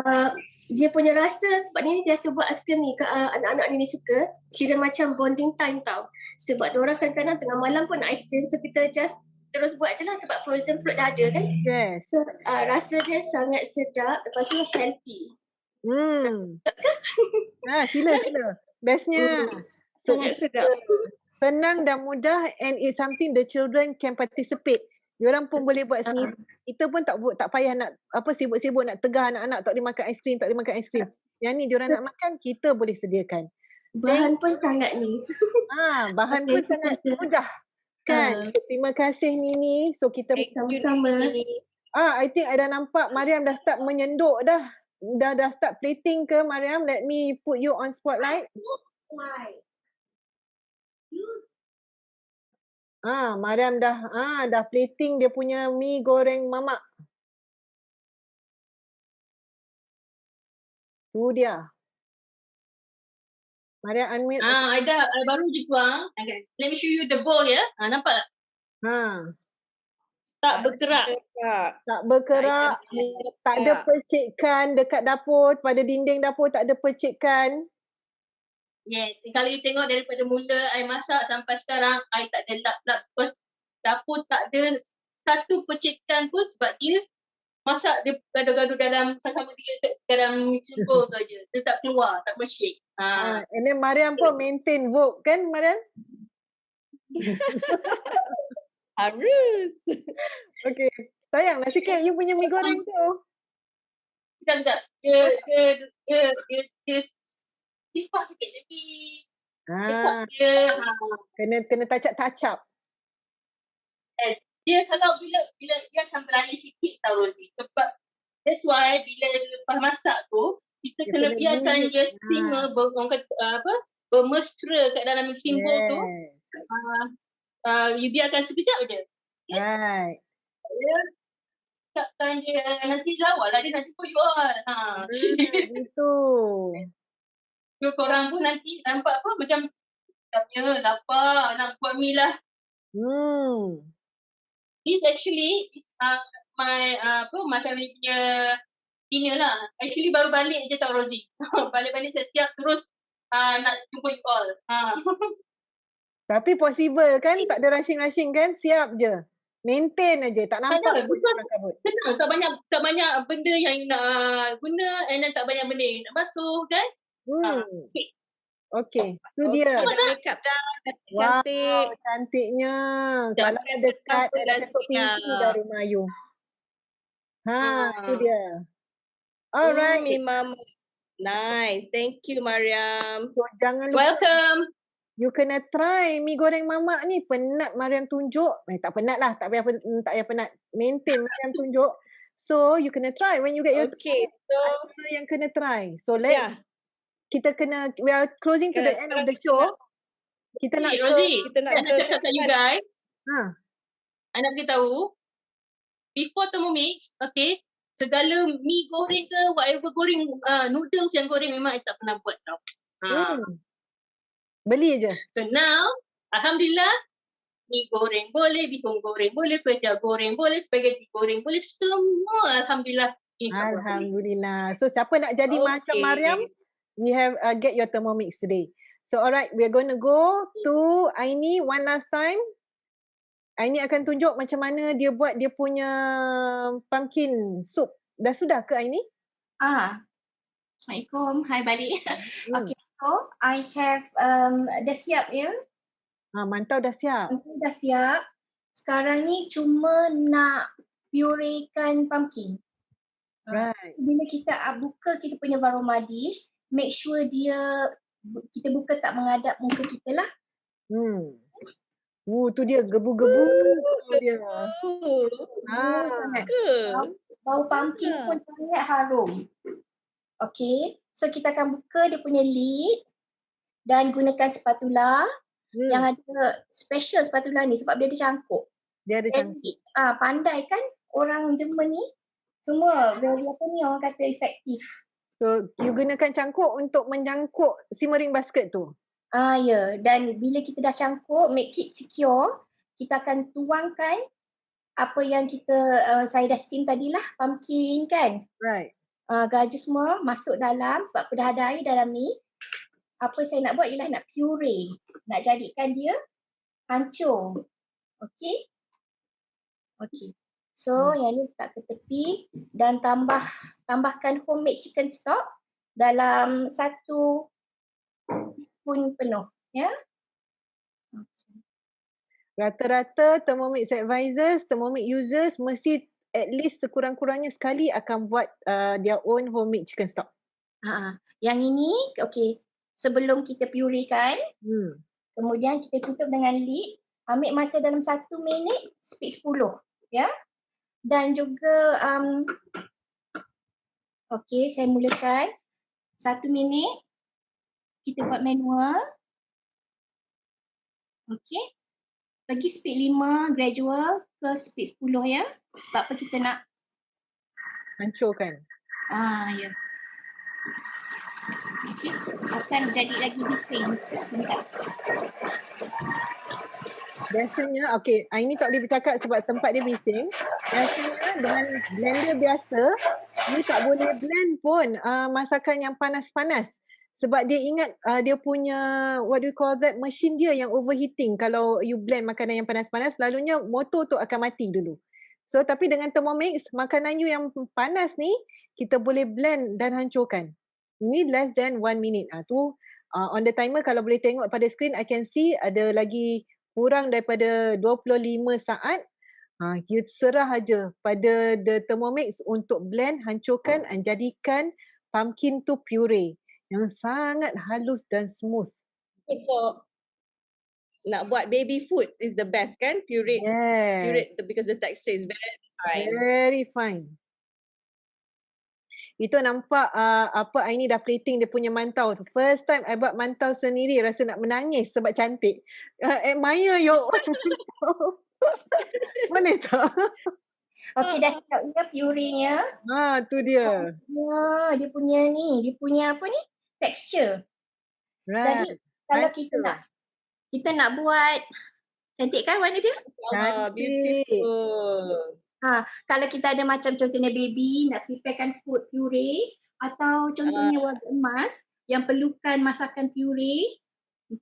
dia punya rasa sebab ni biasa buat aiskrim ni anak-anak ni suka. Kira macam bonding time tau. Sebab diorang kadang-kadang tengah malam pun nak aiskrim. So kita just terus buat je lah sebab frozen fruit dah ada kan. Yes. So rasa dia sangat sedap. Lepas tu healthy. Sila. Bestnya. Sangat sedap. Senang dan mudah and it's something the children can participate. Diorang pun boleh buat sendiri. Kita pun tak payah nak sibuk-sibuk nak tegah anak-anak tak boleh makan aiskrim. Yang ni diorang nak makan, kita boleh sediakan. Bahan pun sangat ni. Bahan pun sangat mudah. Kan? Terima kasih Nini. So kita sama-sama. I think I dah nampak Mariam dah start menyenduk dah. Dah start plating ke Mariam? Let me put you on spotlight. Mariam dah plating dia punya mi goreng mamak. Tu dia. Mariam unmute. I baru je tuang. Okay. Let me show you the bowl ya. Nampak tak? Tak bergerak. Tak bergerak. Tak ada percikan dekat dapur, pada dinding dapur tak ada percikan. Yes. Kalau you tengok daripada mula I masak sampai sekarang, I tak ada dapur tak ada satu percikan pun sebab dia masak dia gaduh-gaduh dalam sama dia dalam mixing bowl tu aja. Dia tak keluar, tak bersih. And then Mariam pun maintain Vogue kan Mariam? Harus. Okay. Sayanglah sikit you punya mi goreng tu. Tak. Dia sifat sikit lagi. Kena touch up. Dia kalau bila dia akan berani sikit tau Rosie. Sebab that's why bila lepas masak tu kita kena biarkan dia simmer bermesra kat dalam mixing bowl tu. You biarkan sekejap je. Right. Takkan dia nanti lawa lah dia nanti koyak. Itu. So korang pun nanti nampak apa macam lapar nak buat mi lah. This actually is my family punya dinner lah. Actually baru balik je tau Rosie. Balik-balik saya siap terus nak jumpa you all. Tapi possible kan? Tak ada rushing-rushing kan? Siap je. Maintain aja. Tak nampak pun orang kabut. Senang. Tak banyak benda yang nak guna and then tak banyak benda yang nak basuh kan? Okay. Tu dia. Makeup dah. Wow, cantiknya. Kalau ada kad, ada ketuk pintu dari rumah you. Tu dia. Alright. Mama. Nice. Thank you Mariam. So, jangan lupa. Welcome. You kena try mi goreng mamak ni. Penat Mariam tunjuk. Tak penat lah. Tak payah penat. Maintain Mariam tunjuk. So, you kena try when you get your so yang kena try. So, kita kena, we are closing to the end of the show. Kita nak Rosie, kita nak cakap kat you guys. I nak beritahu, before Thermomix, okay, segala mi goreng ke, whatever goreng, noodles yang goreng memang I tak pernah buat tau. Beli je. So now, Alhamdulillah, mi goreng boleh, bihun goreng boleh, kuih tiaw goreng boleh, spaghetti goreng boleh, semua Alhamdulillah. Alhamdulillah. So siapa nak jadi macam Mariam, we have get your Thermomix today. So alright, we are going to go to Aini one last time. Aini akan tunjuk macam mana dia buat dia punya pumpkin soup. Dah sudah ke Aini? Assalamualaikum. Hai balik. Okay, so I have dah siap ya. Mantau dah siap. Dah siap. Sekarang ni cuma nak purekan pumpkin. Right. Bila kita buka kita punya aroma dish, make sure kita buka tak menghadap muka kita lah. Tu dia gebu-gebu dia. Bau pumpkin pun sangat harum. Okay, so kita akan buka dia punya lid dan gunakan spatula yang ada special spatula ni sebab dia ada cangkuk. Dia ada cangkuk. Pandai kan orang Jerman ni? Semua very orang kata efektif. So, you gunakan cangkuk untuk menyangkuk simmering basket tu? Ya. Dan bila kita dah cangkuk, make it secure, kita akan tuangkan apa yang saya dah steam tadilah, pumpkin kan? Right. Gaju semua masuk dalam sebab dah ada air dalam ni. Apa saya nak buat ialah nak puree. Nak jadikan dia hancur. Okay? Okay. So yang ni letak ke tepi dan tambahkan homemade chicken stock dalam 1 spoon penuh, ya. Okay. Rata-rata Thermomix advisors, Thermomix users mesti at least sekurang-kurangnya sekali akan buat their own homemade chicken stock. Yang ini okay, sebelum kita purekan, kemudian kita tutup dengan lid, ambil masa dalam 1 minit, speed 10, ya. Dan juga okay, saya mulakan 1 minit, kita buat manual. Okay, bagi speed 5 gradual ke speed 10 ya. Sebab apa kita nak hancurkan. Ya. Okay, akan jadi lagi bising sebentar. Biasanya, okay, Aini tak boleh bercakap sebab tempat dia bising. Biasanya dengan blender biasa, ni tak boleh blend pun masakan yang panas-panas. Sebab dia ingat dia punya, what do you call that, mesin dia yang overheating. Kalau you blend makanan yang panas-panas, selalunya motor tu akan mati dulu. So tapi dengan Thermomix, makanan you yang panas ni kita boleh blend dan hancurkan. Ini less than 1 minute. Tu on the timer kalau boleh tengok pada screen, I can see ada lagi kurang daripada 25 saat. You serah aja pada the Thermomix untuk blend, hancurkan dan jadikan pumpkin tu puree yang sangat halus dan smooth. For nak buat baby food is the best kan? Puree because the texture is very fine. Very fine. Itu nampak apa Aini dah plating dia punya mantau. First time I buat mantau sendiri rasa nak menangis sebab cantik. Admire your boleh tak? Okey, dah siap dia puree-nya. Tu dia. Dia punya apa ni? Tekstur. Right. Jadi kalau kita nak buat cantik kan warna dia? Beautiful. Kalau kita ada macam contohnya baby nak preparekan food puree atau contohnya warga emas yang perlukan masakan puree,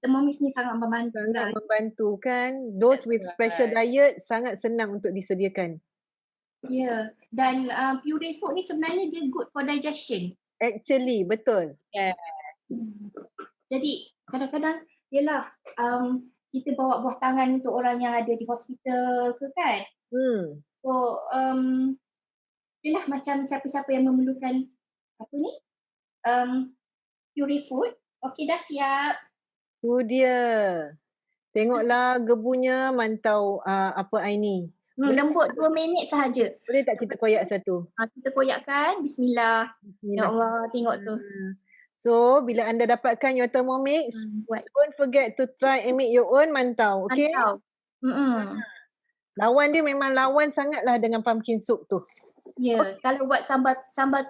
Thermomix ni sangat membantu. Sangat membantu kan. Those with special diet sangat senang untuk disediakan. Ya, dan puree food ni sebenarnya dia good for digestion. Actually, betul. Jadi kadang-kadang yelah kita bawa buah tangan untuk orang yang ada di hospital ke kan. So yelah macam siapa-siapa yang memerlukan apa ni puree food. Okey, dah siap. Tu dia. Tengoklah gebunya mantau apa Aini. Lembut 2 minit sahaja. Boleh tak kita koyak satu? Kita koyakkan. Bismillah. Ya Allah, tengok tu. So, bila anda dapatkan your Thermomix, don't forget to try and make your own mantau. Okay? Lawan dia memang lawan sangatlah dengan pumpkin soup tu. Ya, kalau buat sambal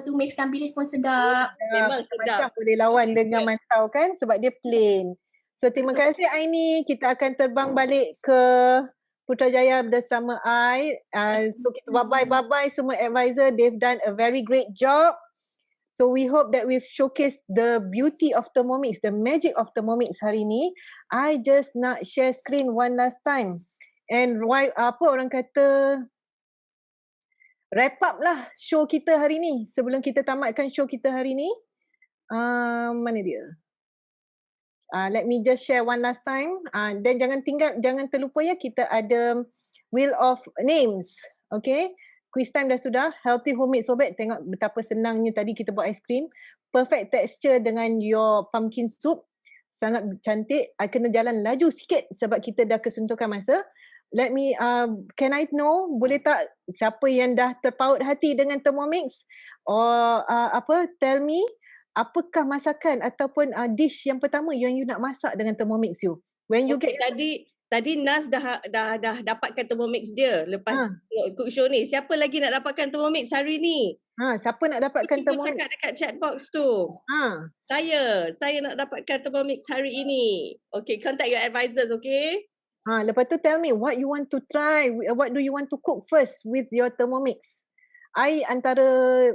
tumis ikan bilis pun sedap. Memang sedap. Macam boleh lawan dengan mantau kan sebab dia plain. So, terima kasih Aini. Kita akan terbang balik ke Putrajaya bersama I. So kita bye-bye semua advisor. They've done a very great job. So we hope that we've showcased the beauty of Thermomix, the magic of Thermomix hari ni. I just nak share screen one last time. And why orang kata wrap up lah show kita hari ni. Sebelum kita tamatkan show kita hari ni. Mana dia? Let me just share one last time. Dan jangan terlupa ya, kita ada Wheel of Names. Okay. Quiz time dah sudah. Healthy homemade sorbet. Tengok betapa senangnya tadi kita buat aiskrim. Perfect texture dengan your pumpkin soup. Sangat cantik. I kena jalan laju sikit sebab kita dah kesentuhkan masa. Let me, can I know, boleh tak siapa yang dah terpaut hati dengan Thermomix? Or tell me, apakah masakan ataupun dish yang pertama yang you nak masak dengan Thermomix you? When you get tadi Naz dah dapatkan Thermomix dia lepas cook show ni. Siapa lagi nak dapatkan Thermomix hari ni? Siapa nak dapatkan Thermomix? Cakap dekat chat box tu. Saya nak dapatkan Thermomix hari ini. Okay, contact your advisors, okay? Lepas tu tell me what you want to try, what do you want to cook first with your Thermomix? I antara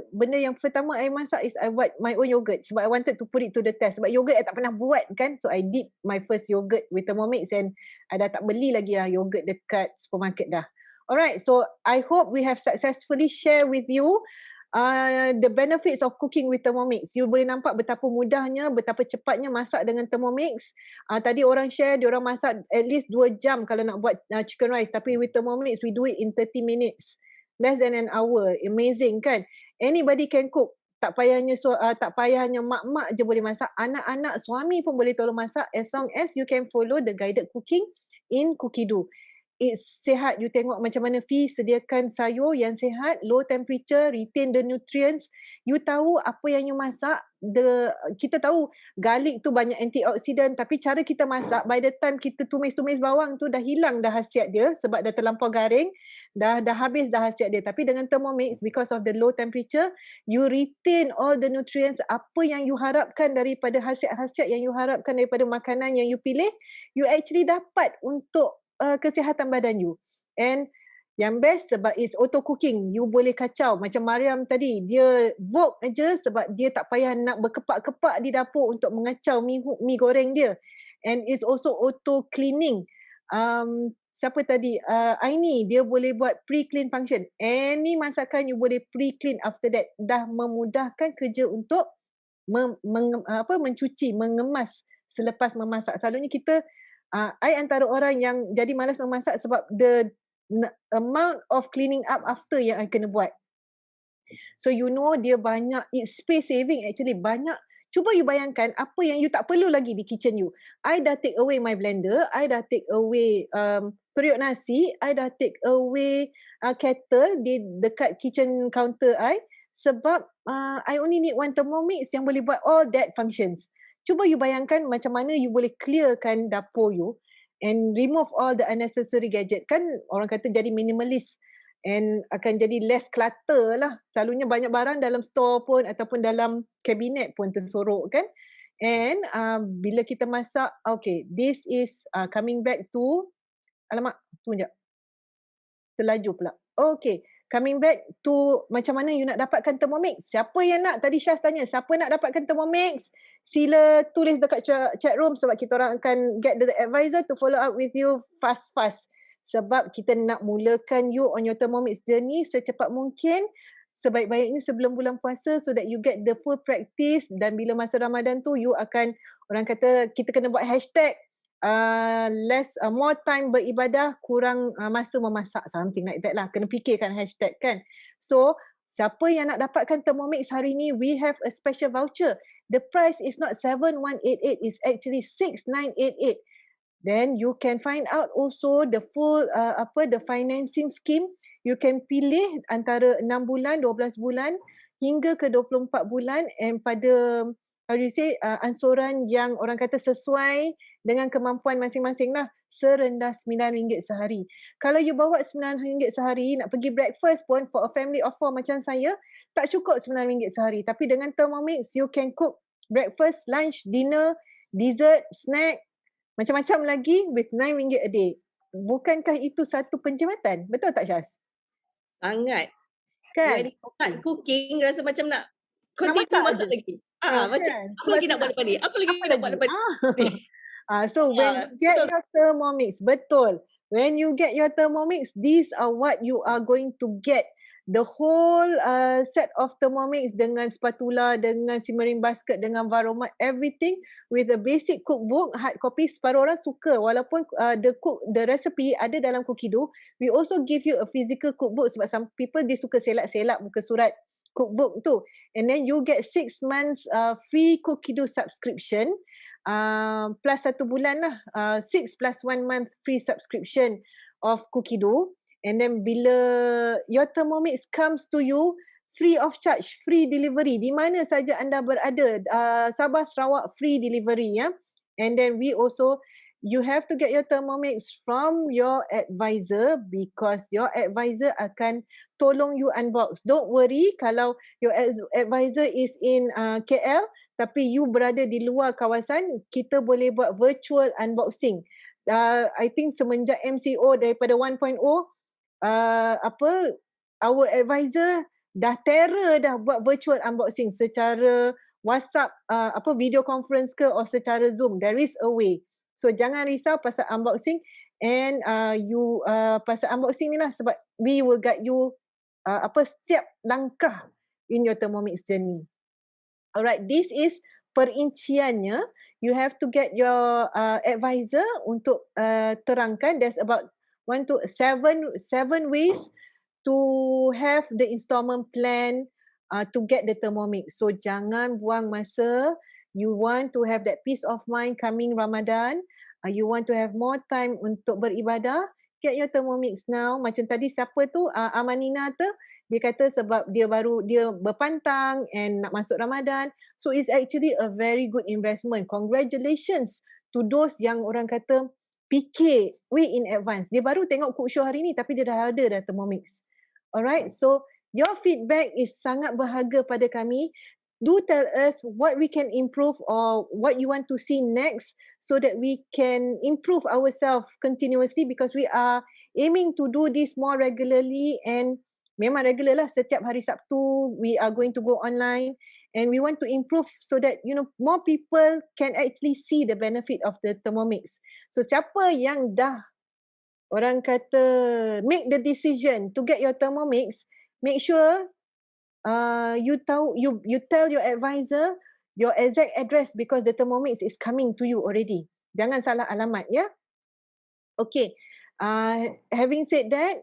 benda yang pertama I masak is I buat my own yogurt sebab I wanted to put it to the test. Sebab yogurt I tak pernah buat kan. So I did my first yogurt with Thermomix and I dah tak beli lagi lah yogurt dekat supermarket dah. Alright, so I hope we have successfully share with you the benefits of cooking with Thermomix. You boleh nampak betapa mudahnya, betapa cepatnya masak dengan Thermomix. Tadi orang share, diorang masak at least 2 jam kalau nak buat chicken rice. Tapi with Thermomix, we do it in 30 minutes. Less than an hour. Amazing kan? Anybody can cook. Tak payahnya mak-mak je boleh masak. Anak-anak, suami pun boleh tolong masak as long as you can follow the guided cooking in Cookido. It's sihat. You tengok macam mana Fi sediakan sayur yang sihat, low temperature, retain the nutrients. You tahu apa yang you masak. Kita tahu garlic tu banyak antioksidan tapi cara kita masak, by the time kita tumis-tumis bawang tu dah hilang dah khasiat dia sebab dah terlampau garing, dah habis dah khasiat dia. Tapi dengan Thermomix, because of the low temperature, you retain all the nutrients. Apa yang you harapkan daripada khasiat-khasiat yang you harapkan daripada makanan yang you pilih, you actually dapat untuk kesihatan badan you. And yang best sebab it's auto cooking. You boleh kacau. Macam Mariam tadi, dia wok aja sebab dia tak payah nak berkepak-kepak di dapur untuk mengacau mi goreng dia. And it's also auto cleaning. siapa tadi? Aini, dia boleh buat pre-clean function. Any masakan you boleh pre-clean after that. Dah memudahkan kerja untuk mencuci, mengemas selepas memasak. Selalunya kita, I antara orang yang jadi malas memasak sebab the amount of cleaning up after yang I kena buat. So you know dia banyak, it's space saving actually, banyak. Cuba you bayangkan apa yang you tak perlu lagi di kitchen you. I dah take away my blender, I dah take away periuk nasi, I dah take away kettle di dekat kitchen counter I sebab I only need one Thermomix yang boleh buat all that functions. Cuba you bayangkan macam mana you boleh clearkan dapur you and remove all the unnecessary gadget. Kan orang kata jadi minimalist and akan jadi less clutter lah. Selalunya banyak barang dalam store pun ataupun dalam kabinet pun tersorok kan. And bila kita masak, okay, this is coming back to, alamak, tunggu sekejap. Terlaju pula. Okay, coming back to macam mana you nak dapatkan Thermomix. Siapa yang nak, tadi Syaz tanya, siapa nak dapatkan Thermomix? Sila tulis dekat chat room sebab kita orang akan get the advisor to follow up with you fast-fast. Sebab kita nak mulakan you on your Thermomix journey secepat mungkin, sebaik-baiknya sebelum bulan puasa so that you get the full practice, dan bila masa Ramadan tu you akan, orang kata kita kena buat hashtag more time beribadah, kurang masa memasak, something like that lah. Kena fikirkan hashtag kan. So siapa yang nak dapatkan Thermomix hari ni, we have a special voucher. The price is not 7,188, it's actually 6,988. Then you can find out also the full the financing scheme. You can pilih antara 6 bulan, 12 bulan hingga ke 24 bulan, and pada ansuran yang orang kata sesuai dengan kemampuan masing-masing lah, serendah RM9 sehari. Kalau you bawa RM9 sehari nak pergi breakfast pun for a family of 4 macam saya, tak cukup RM9 sehari. Tapi dengan Thermomix you can cook breakfast, lunch, dinner, dessert, snack, macam-macam lagi with RM9 a day. Bukankah itu satu penjimatan? Betul tak Syaz? Sangat. Kan? When you start cooking, rasa macam nak continue masak lagi. Macam apa lagi nak buat lepas ni? Apa lagi nak buat lepas ni? So when you get your Thermomix, betul. When you get your Thermomix, these are what you are going to get. The whole set of Thermomix dengan spatula, dengan simmering basket, dengan Varomat, everything with a basic cookbook, hard copy. Separuh orang suka walaupun the recipe ada dalam Cookido. We also give you a physical cookbook sebab some people dia suka selak-selak muka surat cookbook tu. And then you get 6 months free Cookido subscription plus 1 bulan lah, 6 plus 1 month free subscription of Cookido. And then bila your Thermomix comes to you free of charge, free delivery di mana saja anda berada, Sabah, Sarawak, free delivery ya. And then we also, you have to get your Thermomix from your advisor because your advisor akan tolong you unbox. Don't worry kalau your advisor is in KL tapi you berada di luar kawasan, kita boleh buat virtual unboxing. I think semenjak MCO daripada 1.0, our advisor dah terror dah buat virtual unboxing secara WhatsApp, video conference ke or secara Zoom. There is a way. So jangan risau pasal unboxing, and you pasal unboxing ni lah sebab we will guide you setiap langkah in your Thermomix journey. Alright, this is perinciannya. You have to get your advisor untuk terangkan. There's about 7 ways to have the installment plan to get the Thermomix. So jangan buang masa. You want to have that peace of mind coming Ramadan. You want to have more time untuk beribadah. Get your Thermomix now. Macam tadi siapa tu, Amanina tu, dia kata sebab dia berpantang and nak masuk Ramadan. So it's actually a very good investment. Congratulations to those yang orang kata fikir way in advance. Dia baru tengok cook show hari ni tapi dia dah ada dah Thermomix. Alright, so your feedback is sangat berharga pada kami. Do tell us what we can improve or what you want to see next so that we can improve ourselves continuously because we are aiming to do this more regularly, and memang regular lah, setiap hari Sabtu we are going to go online and we want to improve so that more people can actually see the benefit of the Thermomix. So siapa yang dah orang kata make the decision to get your Thermomix, make sure you tell your advisor your exact address because the Thermomix is coming to you already. Jangan salah alamat ya. Okay. Having said that,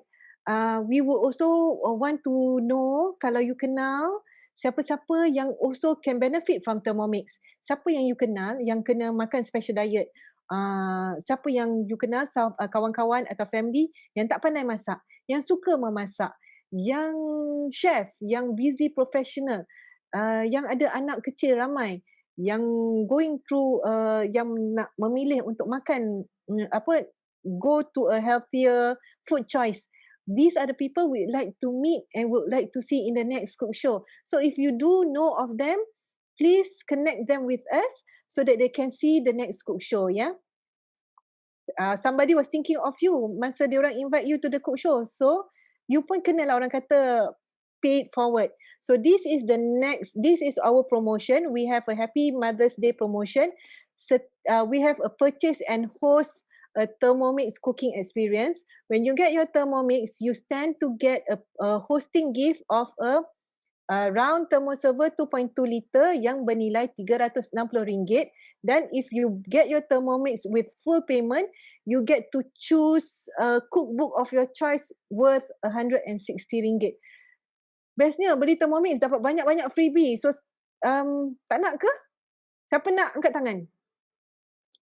we will also want to know kalau you kenal siapa-siapa yang also can benefit from Thermomix. Siapa yang you kenal yang kena makan special diet? Siapa yang you kenal, kawan-kawan atau family yang tak pandai masak, yang suka memasak, yang chef, yang busy professional, yang ada anak kecil ramai, yang going through, yang nak memilih untuk makan go to a healthier food choice. These are the people we'd like to meet and would like to see in the next cook show. So if you do know of them, please connect them with us so that they can see the next cook show, yeah. Somebody was thinking of you masa diorang invite you to the cook show. So you pun kena lah orang kata pay it forward. So this is our promotion. We have a Happy Mother's Day promotion. We have a purchase and host a Thermomix cooking experience. When you get your Thermomix, you stand to get a hosting gift of a round thermoserver 2.2 liter yang bernilai RM360. Dan if you get your Thermomix with full payment, you get to choose a cookbook of your choice worth RM160. Bestnya beli Thermomix dapat banyak-banyak freebie. So tak nak ke? Siapa nak angkat tangan?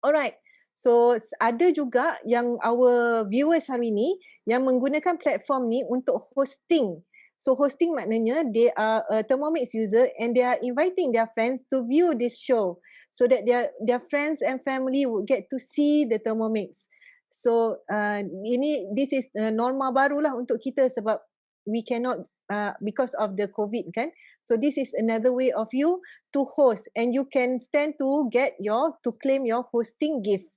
Alright. So ada juga yang our viewers hari ni yang menggunakan platform ni untuk hosting. So hosting maknanya they are a Thermomix user and they are inviting their friends to view this show so that their friends and family would get to see the Thermomix. So this is norma barulah untuk kita sebab we cannot because of the COVID kan. So this is another way of you to host and you can stand to claim your hosting gift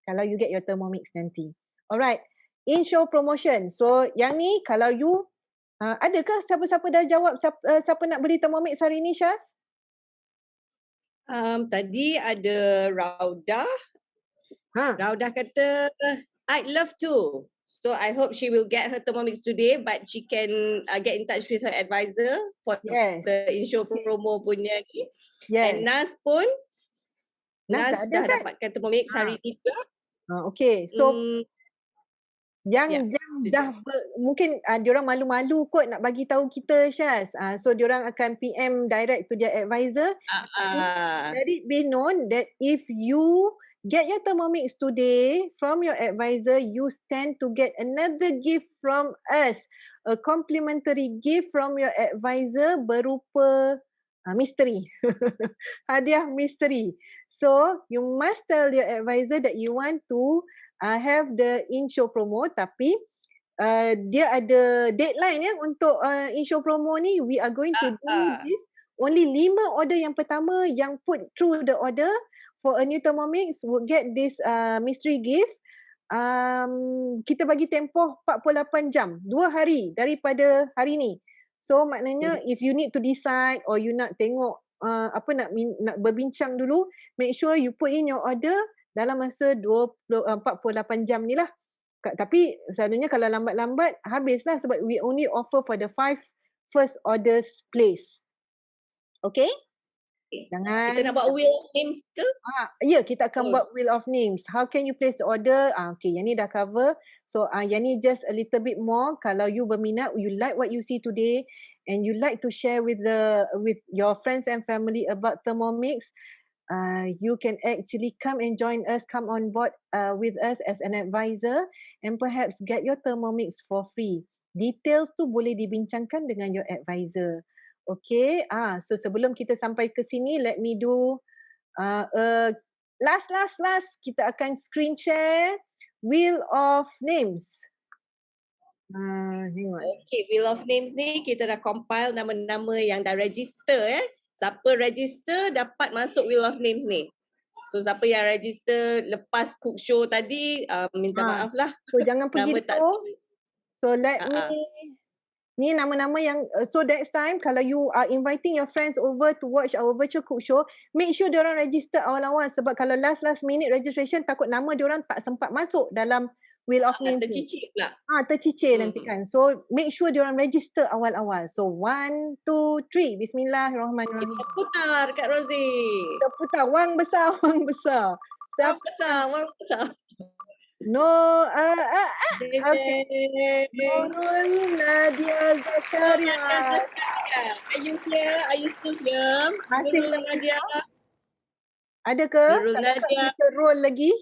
kalau you get your Thermomix nanti. Alright, in-show promotion. So yang ni kalau you, adakah siapa-siapa dah jawab siapa nak beli Thermomix hari ni, Syaz? Tadi ada Raudah. Raudah kata, I'd love to. So I hope she will get her Thermomix today but she can get in touch with her advisor for the in-show promo punya ni. And Nas pun, Nas dah dapatkan Thermomix hari ni juga. Okay, so yang dah mungkin diorang malu-malu kot nak bagi tahu kita, Syaz. So diorang akan PM direct to their advisor. Let it be known that if you get your Thermomix today from your advisor, you stand to get another gift from us. A complimentary gift from your advisor berupa misteri. Hadiah misteri. So you must tell your advisor that you want to have the in-show promo tapi dia ada deadline ya untuk in-show promo ni. We are going to do this. Only 5 order yang pertama yang put through the order for a new Thermomix will get this mystery gift. Kita bagi tempoh 48 jam, 2 hari daripada hari ni. So maknanya if you need to decide or you nak tengok nak berbincang dulu, make sure you put in your order dalam masa 48 jam ni lah. Tapi selalunya kalau lambat-lambat habislah sebab we only offer for the 5 first orders place. Okay? Jangan. Kita nak buat wheel of names ke? Ya, kita akan buat wheel of names. How can you place the order? Okay, yang ni dah cover. So yang ni just a little bit more. Kalau you berminat, you like what you see today and you like to share with your friends and family about Thermomix, you can actually come and join us, come on board with us as an advisor and perhaps get your Thermomix for free. Details tu boleh dibincangkan dengan your advisor. Okay, so sebelum kita sampai ke sini, let me do last. Kita akan screen share Wheel of Names. Okay, Wheel of Names ni kita dah compile nama-nama yang dah register Siapa register dapat masuk Wheel of Names ni. So siapa yang register lepas cook show tadi, minta maaf lah. So jangan pergi tu. So let me ni nama-nama yang so next time kalau you are inviting your friends over to watch our virtual cook show, make sure diorang register awal-awal sebab kalau last minute registration takut nama diorang tak sempat masuk dalam Wheel of Name tu. Tercicir pula. Tercicir nanti kan. So make sure diorang register awal-awal. So 1, 2, 3. Bismillahirrahmanirrahim. Kita putar Kak Rosie. Kita putar. Wang besar, wang besar. Wang besar, wang besar. No, okay. Nurul Nadia Zakaria. Are you here? Are you still here? Masih Nurul Nadia. Ada ke? Nurul Nadia. Kita roll lagi.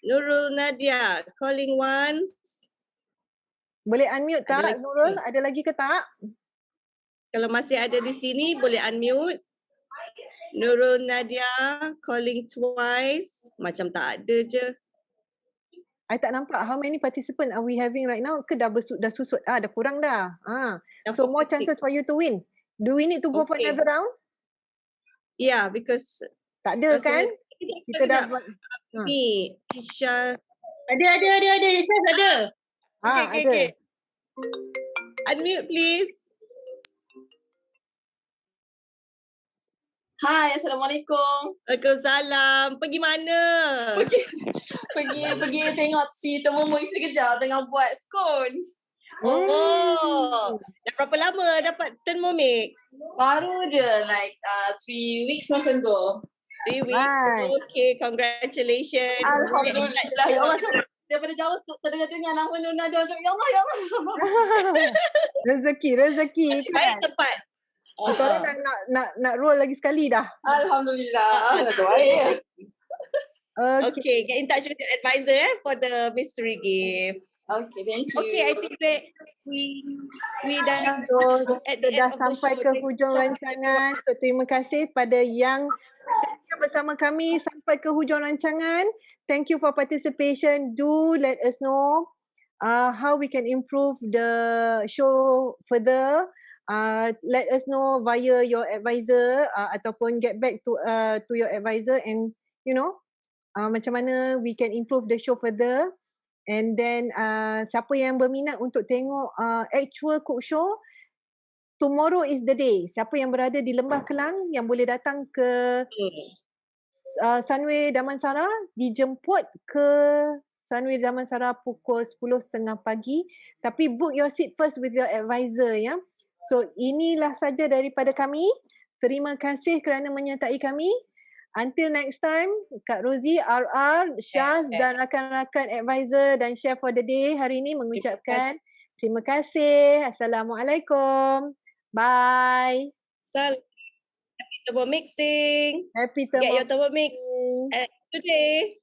Nurul Nadia, calling once. Boleh unmute tak Nurul? Ada lagi ke tak? Kalau masih ada di sini boleh unmute. Nurul Nadia, calling twice. Macam tak ada je. I tak nampak how many participants are we having right now? Ke dah susut? Dah kurang dah. So more chances for you to win. Do we need to go for another round? Yeah, because tak ada kan? Kita dah buat. Ni, Isha. Ada. Chef ada. Okay. Unmute please. Hai, Assalamualaikum. Waalaikumsalam. Pergi mana? Pergi tengok si Thermomix sekejap tengah buat scones. Dah berapa lama dapat Thermomix? Baru je like 3 weeks macam tu. 3 weeks. Okay, congratulations. Alhamdulillah. Ya Allah, daripada jauh terdengar nama Nuna dia macam ya Allah. Rezeki kan. Baik tempat. Kita orang nak roll lagi sekali dah. Alhamdulillah. Baik. Okay, get in touch with the advisor for the mystery gift. Okay, thank you. Okay, I think that we dah sampai ke hujung rancangan. So terima kasih pada yang setia bersama kami sampai ke hujung rancangan. Thank you for participation. Do let us know how we can improve the show further. Let us know via your advisor ataupun get back to your advisor and you know macam mana we can improve the show further. And then siapa yang berminat untuk tengok actual cook show, tomorrow is the day. Siapa yang berada di Lembah Kelang yang boleh datang ke Sunway Damansara, dijemput ke Sunway Damansara pukul 10.30 pagi. Tapi book your seat first with your advisor ya. So inilah saja daripada kami. Terima kasih kerana menyertai kami. Until next time, Kak Rosie, RR, Syaz dan rakan-rakan advisor dan chef for the day hari ini mengucapkan terima kasih. Assalamualaikum. Bye. Happy Thermomixing. Happy Thermomixing. Get your Thermomix today.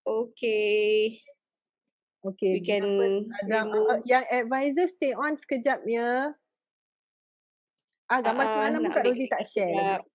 Okay. Okay, we can yang advisor stay on sekejap ya. Gambar semalam Kak Rosie tak share lagi.